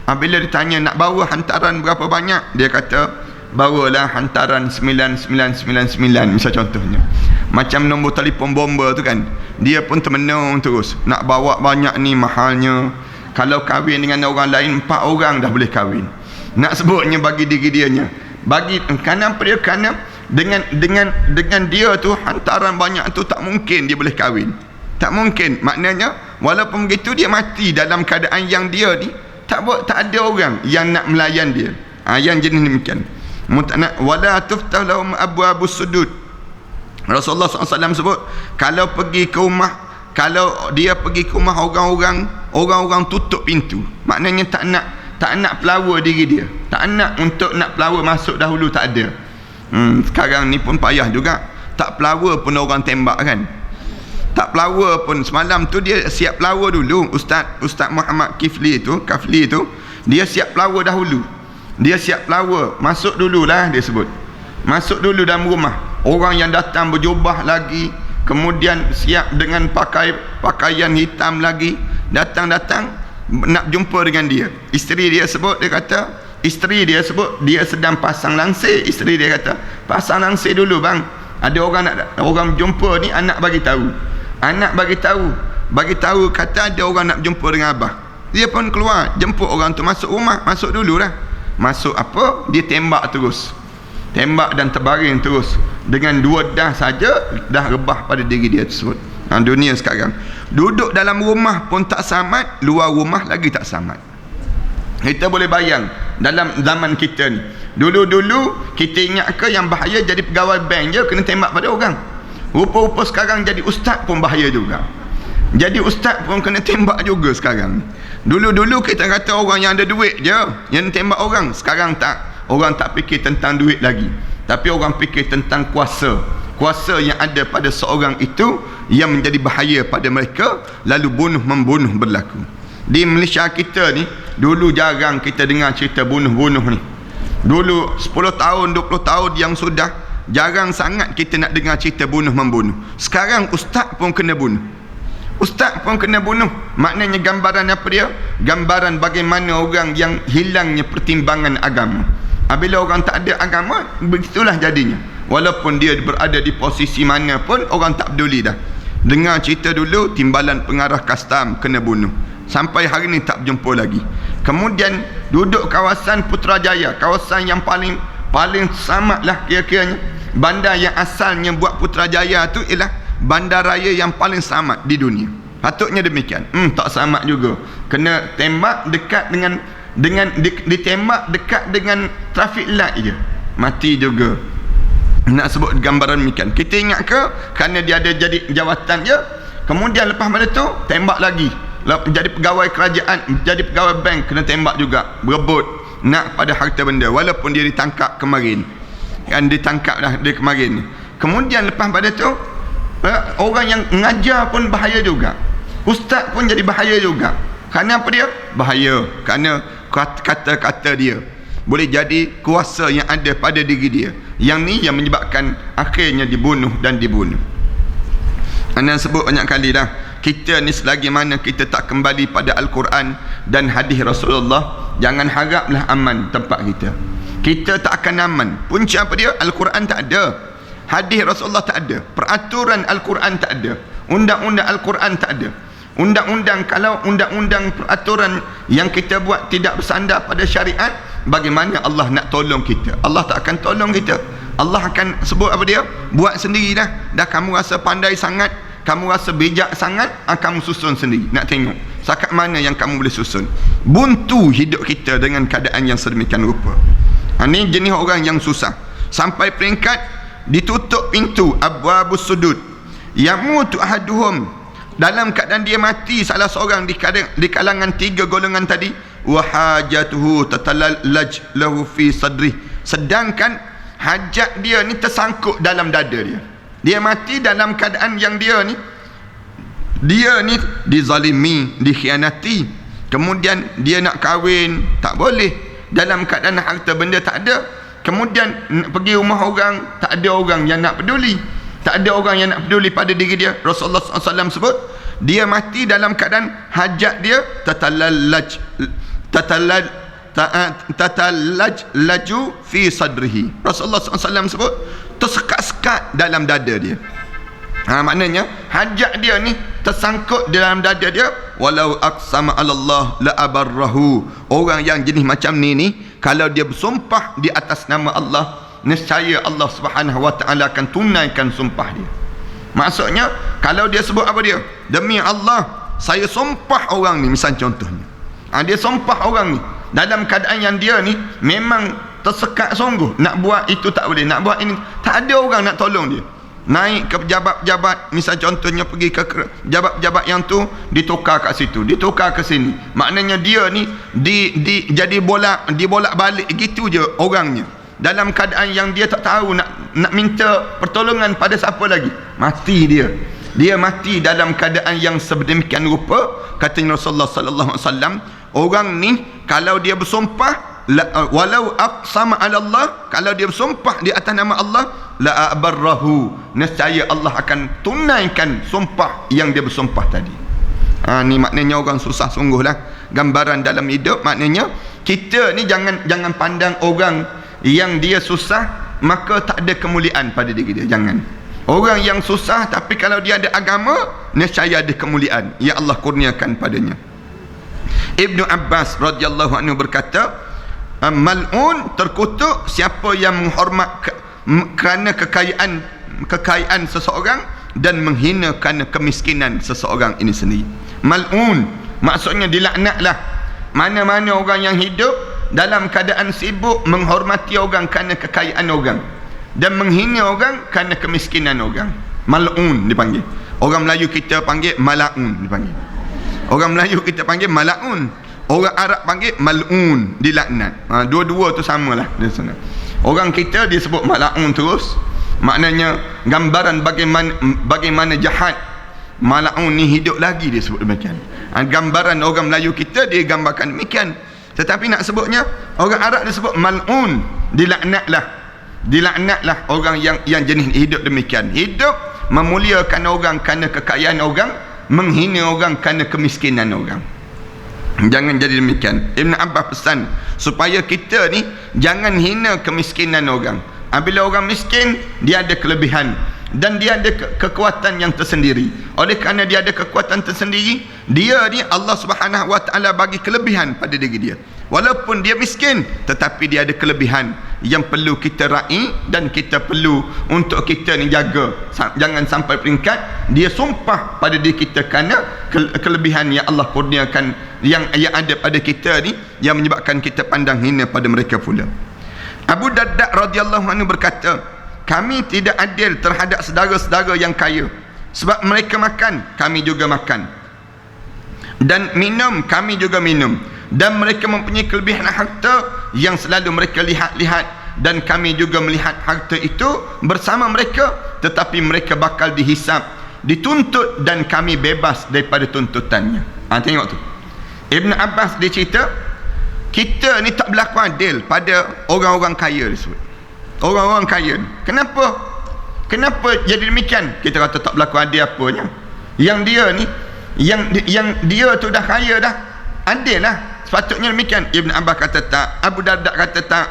Bila ditanya nak bawa hantaran berapa banyak, dia kata bawalah hantaran 9999, misal contohnya. Macam nombor telefon bomba tu kan, dia pun termenung terus, nak bawa banyak ni mahalnya. Kalau kahwin dengan orang lain 4 orang dah boleh kahwin. Nak sebutnya bagi diri dia nya, bagi kerana apa dia? Kerana dengan dia tu hantaran banyak tu, tak mungkin dia boleh kahwin. Tak mungkin. Maknanya walaupun begitu dia mati dalam keadaan yang dia ni tak ada orang yang nak melayan dia. Yang jenis demikian. Wala tuftah lahum abwabus sudud. Rasulullah SAW sebut, kalau dia pergi ke rumah orang-orang tutup pintu. Maknanya tak nak pelawa diri dia, tak nak untuk nak pelawa masuk dahulu, tak ada. Sekarang ni pun payah juga, tak pelawa pun orang tembak kan. Tak pelawa pun. Semalam tu dia siap pelawa dulu. Ustaz Muhammad Kafli tu dia siap pelawa dahulu. Dia siap pelawa, masuk dululah dia sebut. Masuk dulu dalam rumah. Orang yang datang berjubah lagi, kemudian siap dengan pakaian hitam lagi, datang nak jumpa dengan dia. Isteri dia sebut, dia sebut dia sedang pasang langsir. Isteri dia kata, pasang langsir dulu bang, ada orang jumpa ni. Anak bagi tahu kata ada orang nak jumpa dengan abah. Dia pun keluar jemput orang tu masuk rumah. Masuk dululah. Masuk apa? Dia tembak terus. Tembak dan terbaring terus. Dengan 2 dah saja dah rebah pada diri dia tersebut. Dunia sekarang, duduk dalam rumah pun tak selamat, luar rumah lagi tak selamat. Kita boleh bayang dalam zaman kita ni, dulu kita ingat ke yang bahaya jadi pegawai bank je kena tembak pada orang. Rupa-rupa sekarang jadi ustaz pun bahaya juga. Jadi ustaz pun kena tembak juga sekarang. Dulu kita kata orang yang ada duit je yang tembak orang. Sekarang tak. Orang tak fikir tentang duit lagi, tapi orang fikir tentang kuasa yang ada pada seorang itu yang menjadi bahaya pada mereka, lalu membunuh berlaku. Di Malaysia kita ni dulu jarang kita dengar cerita bunuh-bunuh ni. Dulu 10 tahun 20 tahun yang sudah jarang sangat kita nak dengar cerita bunuh-membunuh. Sekarang ustaz pun kena bunuh. Maknanya gambaran apa dia? Gambaran bagaimana orang yang hilangnya pertimbangan agama. Bila orang tak ada agama, begitulah jadinya. Walaupun dia berada di posisi mana pun, orang tak peduli dah. Dengar cerita dulu, timbalan pengarah custom kena bunuh. Sampai hari ni tak berjumpa lagi. Kemudian duduk kawasan Putrajaya, kawasan yang paling selamat lah kira-kiranya. Bandar yang asalnya buat Putrajaya tu ialah bandaraya yang paling selamat di dunia. Patutnya demikian. Tak selamat juga. Kena tembak dekat dengan ditembak dekat dengan traffic light je, mati juga. Nak sebut gambaran demikian. Kita ingat ke kerana dia ada jadi jawatan je, kemudian lepas pada tu tembak lagi. Jadi pegawai kerajaan, jadi pegawai bank kena tembak juga, berebut nak pada harta benda, walaupun dia ditangkap kemarin kan, ditangkap dah dia kemarin. Kemudian lepas pada tu orang yang mengajar pun bahaya juga, ustaz pun jadi bahaya juga. Kerana apa dia? Bahaya kerana kata-kata dia boleh jadi kuasa yang ada pada diri dia. Yang ni yang menyebabkan akhirnya dibunuh. Anda sebut banyak kali dah, kita ni selagi mana kita tak kembali pada Al-Quran dan hadis Rasulullah, jangan haraplah aman tempat kita. Kita tak akan aman. Punca apa dia? Al-Quran tak ada, hadis Rasulullah tak ada, peraturan Al-Quran tak ada, undang-undang Al-Quran tak ada. Undang-undang, kalau undang-undang peraturan yang kita buat tidak bersandar pada syariat, bagaimana Allah nak tolong kita. Allah tak akan tolong kita. Allah akan sebut apa dia? Buat sendiri dah kamu rasa pandai sangat, kamu rasa bijak sangat, kamu susun sendiri. Nak tengok sakat mana yang kamu boleh susun. Buntu hidup kita dengan keadaan yang sedemikian rupa. Ini jenis orang yang susah. Sampai peringkat ditutup pintu abwabus sudud. Yamutu ahaduhum, dalam keadaan dia mati salah seorang di kalangan 3 golongan tadi, wa hajatuhu tatalallaj lahu fi sadri, sedangkan hajat dia ni tersangkut dalam dada dia. Dia mati dalam keadaan yang dia ni dizalimi, dikhianati, kemudian dia nak kahwin tak boleh, dalam keadaan harta benda tak ada, kemudian pergi rumah orang, tak ada orang yang nak peduli, tak ada orang yang nak peduli pada diri dia. Rasulullah SAW sebut dia mati dalam keadaan hajat dia tatalaju fi sadrihi. Rasulullah SAW sebut tersekat-sekat dalam dada dia. Maknanya hajat dia ni tersangkut dalam dada dia. Walau aqsama 'ala Allah la abarrahu. Orang yang jenis macam ni kalau dia bersumpah di atas nama Allah, nescaya Allah Subhanahu wa taala akan tunaikan sumpah dia. Maksudnya kalau dia sebut apa dia? Demi Allah saya sumpah orang ni, misal contohnya. Dia sumpah orang ni dalam keadaan yang dia ni memang tersekat sungguh, nak buat itu tak boleh, nak buat ini tak ada orang nak tolong dia. Naik ke pejabat-pejabat, misal contohnya pergi ke pejabat-pejabat yang tu, ditukar kat situ, ditukar ke sini. Maknanya dia ni jadi dibolak-balik gitu je orangnya. Dalam keadaan yang dia tak tahu nak minta pertolongan pada siapa lagi. Mati dia. Dia mati dalam keadaan yang sedemikian rupa. Kata Rasulullah sallallahu alaihi wasallam, orang ni kalau dia bersumpah walau aqsama 'ala Allah, kalau dia bersumpah di atas nama Allah, la abarrahu, nescaya Allah akan tunaikan sumpah yang dia bersumpah tadi. Ni maknanya orang susah sungguhlah. Gambaran dalam hidup, maknanya kita ni jangan pandang orang yang dia susah maka tak ada kemuliaan pada diri dia. Jangan. Orang yang susah tapi kalau dia ada agama, nescaya ada kemuliaan yang Allah kurniakan padanya. Ibnu Abbas radhiyallahu anhu berkata, mal'un, terkutuk siapa yang menghormat kerana kekayaan seseorang dan menghina kerana kemiskinan seseorang ini sendiri. Mal'un maksudnya dilaknatlah. Mana-mana orang yang hidup dalam keadaan sibuk menghormati orang kerana kekayaan orang dan menghina orang kerana kemiskinan orang, mal'un dipanggil. Orang Melayu kita panggil mala'un dipanggil. Orang Melayu kita panggil mala'un. Orang Arab panggil mal'un, dilaknat. Dua-dua tu samalah di sana. Orang kita disebut mal'un terus. Maknanya gambaran bagaimana jahat. Mal'un ni hidup lagi dia sebut demikian. Gambaran orang Melayu kita dia gambarkan demikian. Tetapi nak sebutnya orang Arab disebut mal'un, dilaknatlah orang yang jenis hidup demikian. Hidup memuliakan orang kerana kekayaan orang, menghina orang kerana kemiskinan orang. Jangan jadi demikian. Ibn Abbas pesan supaya kita ni jangan hina kemiskinan orang. Bila orang miskin, dia ada kelebihan dan dia ada kekuatan yang tersendiri. Oleh kerana dia ada kekuatan tersendiri, dia ni Allah Subhanahu wa taala bagi kelebihan pada diri dia. Walaupun dia miskin, tetapi dia ada kelebihan yang perlu kita raih dan kita perlu untuk kita ni jaga. Jangan sampai peringkat dia sumpah pada diri kita kerana kelebihan yang Allah kurniakan yang ada pada kita ni, yang menyebabkan kita pandang hina pada mereka pula. Abu Darda radhiyallahu anhu berkata, kami tidak adil terhadap saudara-saudara yang kaya, sebab mereka makan, kami juga makan, dan minum, kami juga minum, dan mereka mempunyai kelebihan harta yang selalu mereka lihat-lihat, dan kami juga melihat harta itu bersama mereka, tetapi mereka bakal dihisap, dituntut, dan kami bebas daripada tuntutannya. Tengok tu, Ibn Abbas dia cerita, kita ni tak berlaku adil pada orang-orang kaya disebut. Orang-orang kaya ni, kenapa jadi demikian? Kita kata tak berlaku adil apanya? Yang dia ni, yang dia tu dah kaya dah, adil lah, sepatutnya demikian. Ibn Abbas kata tak. Abu Darda kata tak.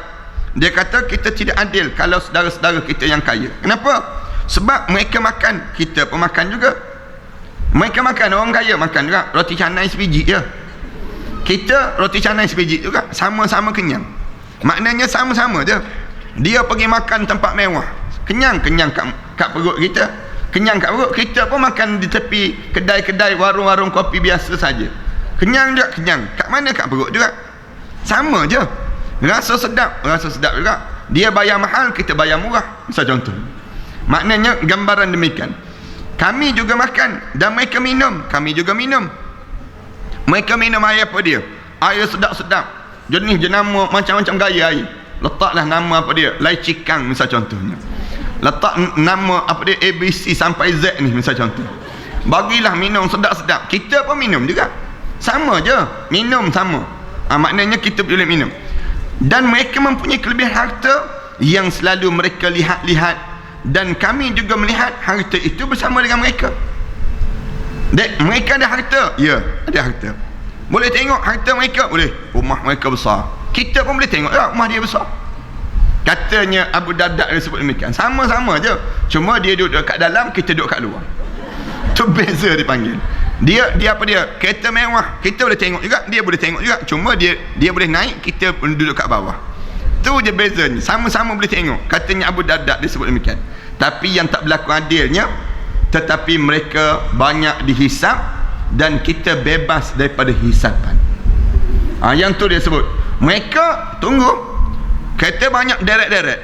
Dia kata kita tidak adil kalau saudara-saudara kita yang kaya. Kenapa? Sebab mereka makan, kita pun makan juga. Mereka makan, orang kaya makan juga. Roti canai sebiji je. Kita roti canai sebiji juga, sama-sama kenyang. Maknanya sama-sama je. Dia pergi makan tempat mewah, kenyang kat perut kita, kenyang kat perut kita pun makan di tepi kedai-kedai, warung-warung kopi biasa saja, kenyang juga, kenyang kat mana? Kat perut juga. Sama je, rasa sedap juga. Dia bayar mahal, kita bayar murah, misal contoh. Maknanya gambaran demikian. Kami juga makan dan mereka minum, kami juga minum. Mereka minum air apa dia? Air sedap-sedap, jenis jenama macam-macam gaya air. Letaklah nama apa dia, lai cikang misal contohnya, letak nama apa dia, ABC sampai Z ni misal contoh. Bagilah minum sedap-sedap, kita pun minum juga, sama je, minum sama. Maknanya kita boleh minum. Dan mereka mempunyai kelebihan harta yang selalu mereka lihat-lihat, dan kami juga melihat harta itu bersama dengan mereka. Mereka ada harta, ya, ada harta. Boleh tengok harta mereka, boleh, rumah mereka besar. Kita pun boleh tengok ya, rumah dia besar. Katanya Abu Darda disebut demikian. Sama-sama je, cuma dia duduk kat dalam, kita duduk kat luar. Tu beza dipanggil. Dia apa dia? Kereta mewah, kita boleh tengok juga, dia boleh tengok juga. Cuma dia boleh naik, kita pun duduk kat bawah. Tu je bezanya. Sama-sama boleh tengok. Katanya Abu Darda disebut demikian. Tapi yang tak berlaku adilnya, tetapi mereka banyak dihisap dan kita bebas daripada hisapan. Yang tu dia sebut. Mereka tunggu, kereta banyak deret-deret.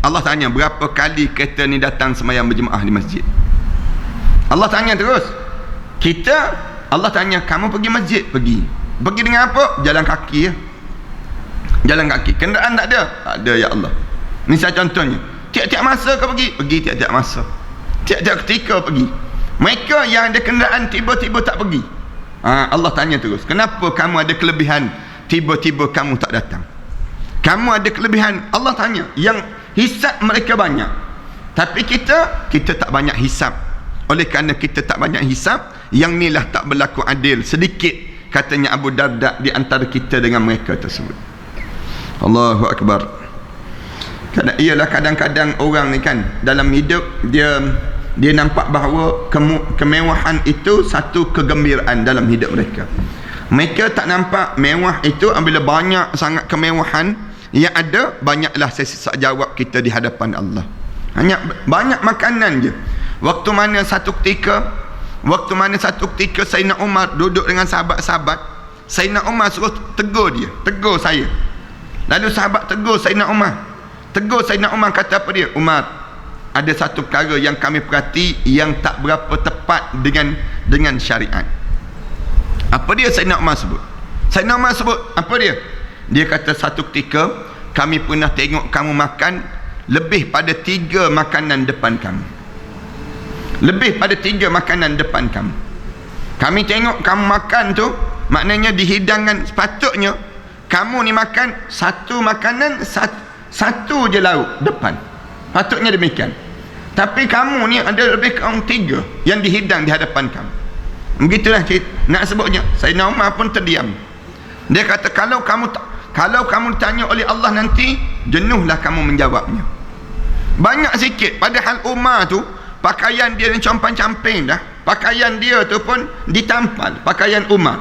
Allah tanya, berapa kali kereta ni datang semayang berjemaah di masjid? Allah tanya terus. Kita, Allah tanya, kamu pergi masjid? Pergi dengan apa? Jalan kaki ya. Jalan kaki. Kenderaan tak ada? Tak ada ya Allah. Misal contohnya, tiap-tiap masa kau pergi tiap-tiap masa, tiap-tiap ketika pergi. Mereka yang ada kenderaan tiba-tiba tak pergi. Allah tanya terus, kenapa kamu ada kelebihan, tiba-tiba kamu tak datang? Kamu ada kelebihan, Allah tanya. Yang hisap mereka banyak, tapi kita tak banyak hisap. Oleh kerana kita tak banyak hisap, yang inilah tak berlaku adil sedikit, katanya Abu Darda, di antara kita dengan mereka tersebut. Allahu Akbar. Ialah kadang-kadang orang ni kan, dalam hidup dia nampak bahawa kemewahan itu satu kegembiraan dalam hidup mereka. Mereka tak nampak mewah itu apabila banyak sangat kemewahan yang ada, banyaklah sesak jawab kita di hadapan Allah. Hanya banyak makanan je. Waktu mana satu ketika Sayyidina Umar duduk dengan sahabat-sahabat, Sayyidina Umar suruh tegur saya. Lalu sahabat tegur Sayyidina Umar, kata apa dia? Umar, ada satu perkara yang kami perhati yang tak berapa tepat dengan syariat. Apa dia Sayyidina Umar sebut? Apa dia? Dia kata, satu ketika kami pernah tengok kamu makan lebih pada 3 makanan depan kami. Kami tengok kamu makan tu, maknanya di hidangan, sepatutnya kamu ni makan satu makanan, satu je lauk depan, patutnya demikian. Tapi kamu ni ada lebih kurang 3 yang dihidang di hadapan kamu. Begitulah nak sebutnya. Sayyidina Umar pun terdiam. Dia kata, kalau kamu ditanya oleh Allah nanti, jenuhlah kamu menjawabnya. Banyak sikit. Padahal Umar tu pakaian dia ni compang-camping dah. Pakaian dia tu pun ditampal, pakaian Umar.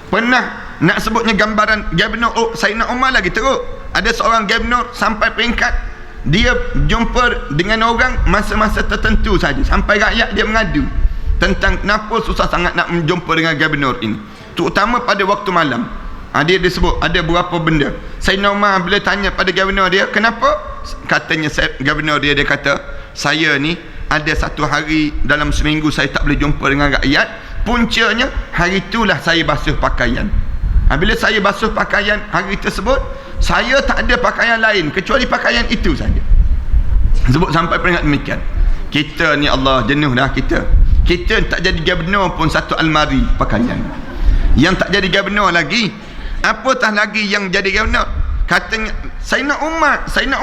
Pernah nak sebutnya gambaran Gubernur Sayyidina Umar lagi teruk. Ada seorang gubernur sampai peringkat dia jumpa dengan orang masa-masa tertentu saja, sampai rakyat dia mengadu tentang kenapa susah sangat nak menjumpa dengan gubernur ini, terutama pada waktu malam. Dia disebut ada beberapa benda. Sayyidina Umar bila tanya pada gubernur dia, kenapa? Katanya gubernur dia kata, saya ni ada satu hari dalam seminggu saya tak boleh jumpa dengan rakyat. Puncanya hari itulah saya basuh pakaian. Bila saya basuh pakaian hari tersebut, saya tak ada pakaian lain kecuali pakaian itu saja. Sebut sampai peringkat demikian. Kita ni Allah, jenuh dah kita. Kita tak jadi gubernur pun satu almari pakaian. Yang tak jadi gubernur lagi, apatah lagi yang jadi gubernur. Katanya Sayyidina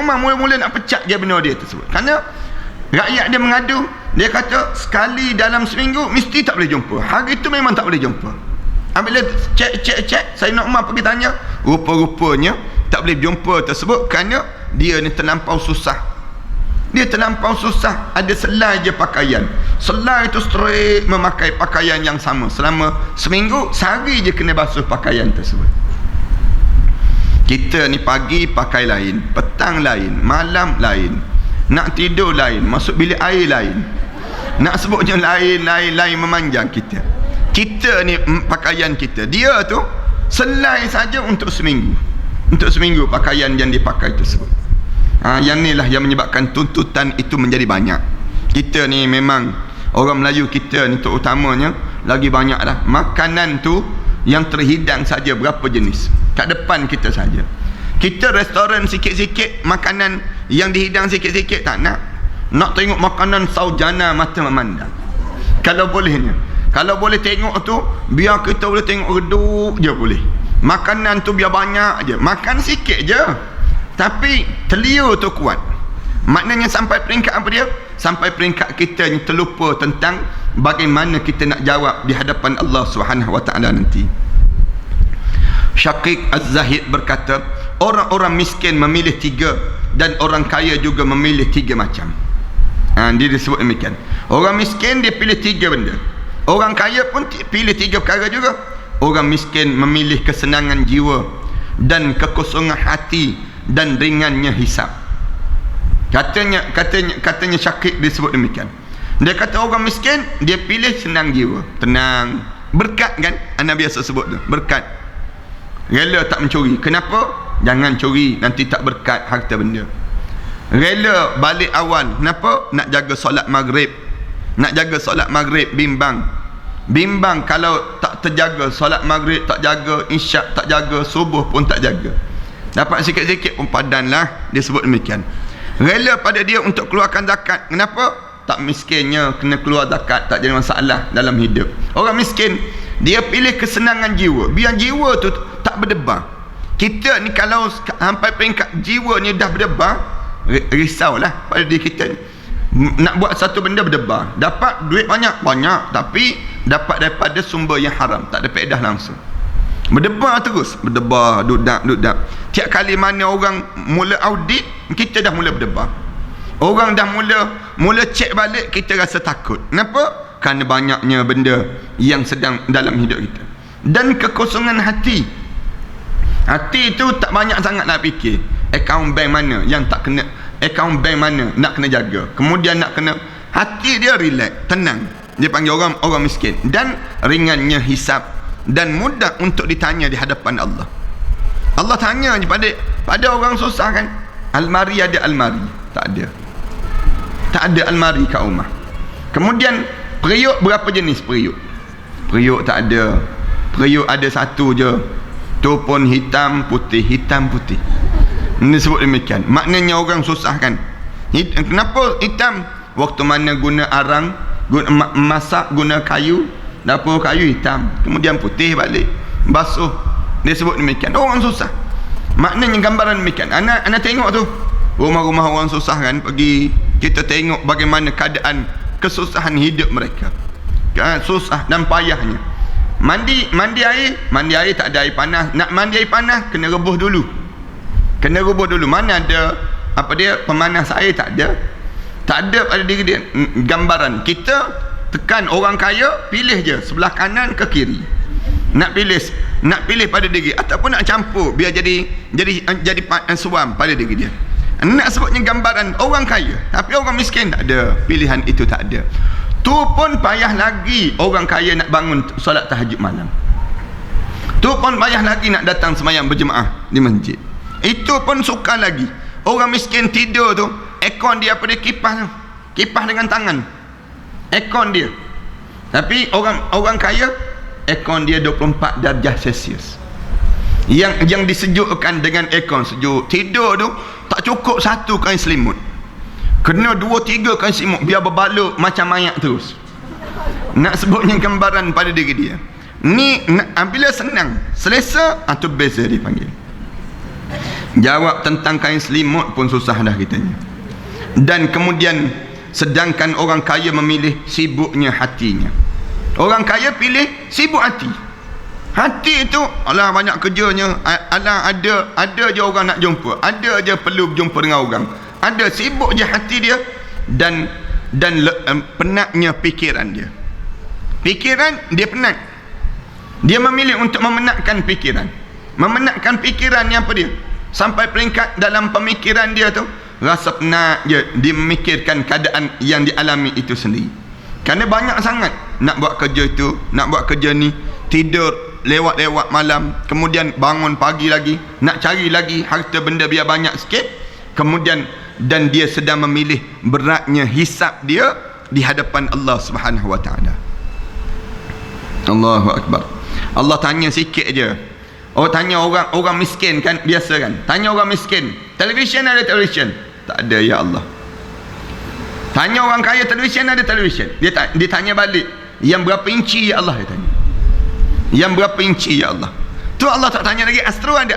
Umar mula-mula nak pecat gubernur dia tersebut, kerana rakyat dia mengadu. Dia kata sekali dalam seminggu mesti tak boleh jumpa. Hari itu memang tak boleh jumpa. Bila cek Sayyidina Umar pergi tanya, rupa-rupanya tak boleh jumpa tersebut kerana dia ni terlampau susah. Ada selai je pakaian. Selai itu straight memakai pakaian yang sama selama seminggu. Sehari je kena basuh pakaian tersebut. Kita ni pagi pakai lain, petang lain, malam lain, nak tidur lain, masuk bilik air lain, nak sebutnya lain memanjang kita. Kita ni pakaian kita, dia tu selai saja untuk seminggu. Untuk seminggu pakaian yang dipakai tersebut. Yang ni lah yang menyebabkan tuntutan itu menjadi banyak. Kita ni memang orang Melayu kita ni terutamanya lagi banyak dah. Makanan tu yang terhidang saja berapa jenis kat depan kita saja. Kita restoran sikit-sikit, makanan yang dihidang sikit-sikit tak nak. Nak tengok makanan saujana mata memandang. Kalau bolehnya, kalau boleh tengok tu, biar kita boleh tengok redup je boleh. Makanan tu biar banyak je, makan sikit je, tapi telia tu kuat. Maknanya sampai peringkat apa dia? Sampai peringkat kita ni terlupa tentang bagaimana kita nak jawab di hadapan Allah Subhanahu Wa Taala nanti. Syaqiq Az-Zahid berkata, orang-orang miskin memilih 3 dan orang kaya juga memilih 3 macam. Dia disebut demikian. Orang miskin dia pilih 3 benda. Orang kaya pun pilih 3 perkara juga. Orang miskin memilih kesenangan jiwa dan kekosongan hati dan ringannya hisab. Katanya Syaqiq disebut demikian. Dia kata orang miskin dia pilih senang jiwa, tenang, berkat kan? Anak biasa sebut tu, berkat. Rela tak mencuri. Kenapa? Jangan curi, nanti tak berkat harta benda. Rela balik awal. Kenapa? Nak jaga solat maghrib. Nak jaga solat maghrib, bimbang kalau tak terjaga solat maghrib, tak jaga isyak, tak jaga subuh pun tak jaga. Dapat sikit-sikit pun padanlah. Dia sebut demikian. Rela pada dia untuk keluarkan zakat. Kenapa? Tak miskinnya kena keluar zakat, tak jadi masalah dalam hidup. Orang miskin dia pilih kesenangan jiwa, biar jiwa tu tak berdebar. Kita ni kalau sampai peringkat jiwa ni dah berdebar, risaulah pada diri kita ni. Nak buat satu benda berdebar, dapat duit banyak, tapi dapat daripada sumber yang haram, tak ada faedah langsung. Berdebar terus, berdebar, dudak. Tiap kali mana orang mula audit, kita dah mula berdebar. Orang dah mula cek balik, kita rasa takut. Kenapa? Kerana banyaknya benda yang sedang dalam hidup kita. Dan kekosongan hati. Hati tu tak banyak sangat nak fikir. Akaun bank mana yang tak kena, akaun bank mana nak kena jaga. Kemudian nak kena, hati dia relax, tenang. Dia panggil orang miskin. Dan ringannya hisab dan mudah untuk ditanya di hadapan Allah. Allah tanya je pada orang susah kan. Almari ada almari? Tak ada. Tak ada almari kat rumah. Kemudian periuk berapa jenis periuk? Periuk tak ada. Periuk ada satu je. Tu pun hitam putih. Ini sebut demikian. Maknanya orang susah kan. Kenapa hitam? Waktu mana guna arang, guna masak, guna kayu, dapur kayu hitam, kemudian putih balik, basuh. Dia sebut demikian. Orang susah. Maknanya gambaran demikian. Anak tengok tu rumah-rumah orang susah kan, pergi kita tengok bagaimana keadaan kesusahan hidup mereka. Susah dan payahnya. Mandi air tak ada air panas. Nak mandi air panas kena rebus dulu. Mana ada pemanas air? Tak ada pada diri dia. Gambaran kita tekan orang kaya, pilih je sebelah kanan ke kiri. Nak pilih pada diri ataupun nak campur biar jadi suam pada diri dia. Nak sebutnya gambaran orang kaya, tapi orang miskin tak ada pilihan itu, tak ada. Tu pun payah lagi orang kaya nak bangun solat tahajud malam. Tu pun payah lagi nak datang sembahyang berjemaah di masjid. Itu pun sukar lagi. Orang miskin tidur tu, aircon dia kipas dengan tangan. Aircon dia. Tapi orang kaya aircon dia 24 darjah Celsius. Yang disejukkan dengan aircon sejuk. Tidur tu tak cukup satu kain selimut, kena 2-3 kain selimut biar berbalut macam mayat terus. Nak sebutnya gambaran pada diri dia ni. Bila senang selesa, tu beza dia panggil. Jawab tentang kain selimut pun susah dah kitanya. Dan kemudian sedangkan orang kaya memilih sibuknya hatinya. Orang kaya pilih sibuk hati. Hati itu alah banyak kerjanya, alah ada je orang nak jumpa, ada je perlu berjumpa dengan orang, ada sibuk je hati dia. Dan penatnya fikiran dia penat. Dia memilih untuk memenatkan fikiran. memenatkan fikiran yang apa dia, sampai peringkat dalam pemikiran dia tu rasa penat je dia memikirkan keadaan yang dialami itu sendiri. Kerana banyak sangat nak buat kerja itu, nak buat kerja ni, tidur lewat-lewat malam, kemudian bangun pagi lagi, nak cari lagi harta benda biar banyak sikit, kemudian dan dia sedang memilih beratnya hisab dia di hadapan Allah Subhanahu wa taala. Allahu akbar. Allah tanya sikit aja. Oh, tanya orang miskin kan, biasa kan, tanya orang miskin, televisyen ada televisyen? Tak ada ya Allah. Tanya orang kaya, televisyen ada televisyen? Dia tanya balik, yang berapa inci ya Allah? Dia tanya, yang berapa inci ya Allah? Tu Allah tak tanya lagi. Astro ada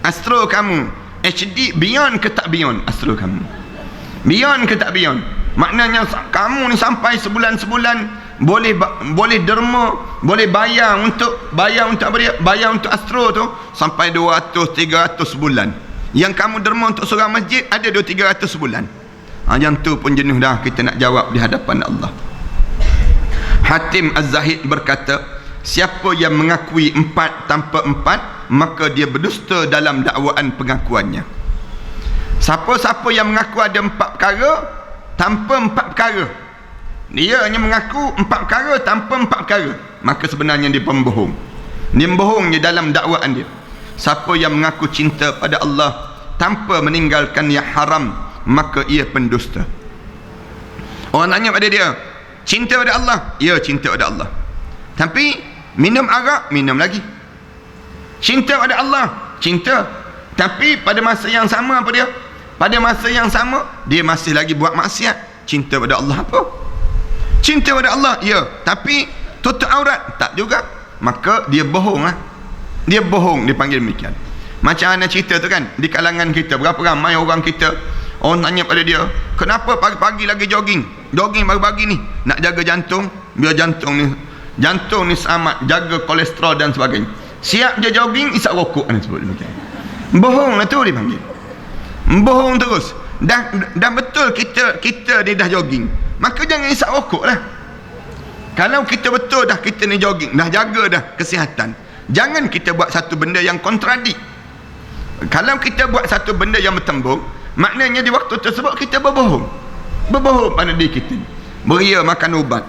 astro kamu HD beyond ke tak beyond? Astro kamu beyond ke tak beyond? Maknanya kamu ni sampai sebulan-sebulan boleh derma, boleh bayar untuk apa dia? Bayar untuk astro tu sampai 200-300 sebulan. Yang kamu derma untuk seorang masjid ada 200-300 sebulan. Yang tu pun jenuh dah kita nak jawab di hadapan Allah. Hatim Az-Zahid berkata, siapa yang mengakui 4 tanpa 4, maka dia berdusta dalam dakwaan pengakuannya. Siapa-siapa yang mengaku ada 4 perkara tanpa 4 perkara, dia hanya mengaku 4 perkara tanpa 4 perkara, maka sebenarnya dia pembohong. Dia bohong di dalam dakwaan dia. Siapa yang mengaku cinta pada Allah tanpa meninggalkan yang haram, maka ia pendusta. Orang tanya pada dia, cinta pada Allah? Ya, cinta pada Allah. Tapi minum arak, minum lagi. Cinta pada Allah, cinta. Tapi pada masa yang sama apa dia? Pada masa yang sama dia masih lagi buat maksiat. Cinta pada Allah apa? Cinta pada Allah, ya, tapi tutup aurat, tak juga. Maka dia bohong lah. Dia bohong, dipanggil demikian. Macam mana cerita tu kan, di kalangan kita berapa ramai orang kita, orang tanya pada dia, kenapa pagi-pagi lagi jogging pagi-pagi ni? Nak jaga jantung, biar jantung ni selamat, jaga kolesterol dan sebagainya. Siap je jogging, isap rokok dan sebut demikian. Bohong lah tu dipanggil. Bohong terus. Dan betul kita ni dah jogging, maka jangan isap rokok lah. Kalau kita betul dah kita ni jogging, dah jaga dah kesihatan, jangan kita buat satu benda yang kontradik. Kalau kita buat satu benda yang bertembung, maknanya di waktu tersebut kita berbohong pada diri kita. Beria makan ubat.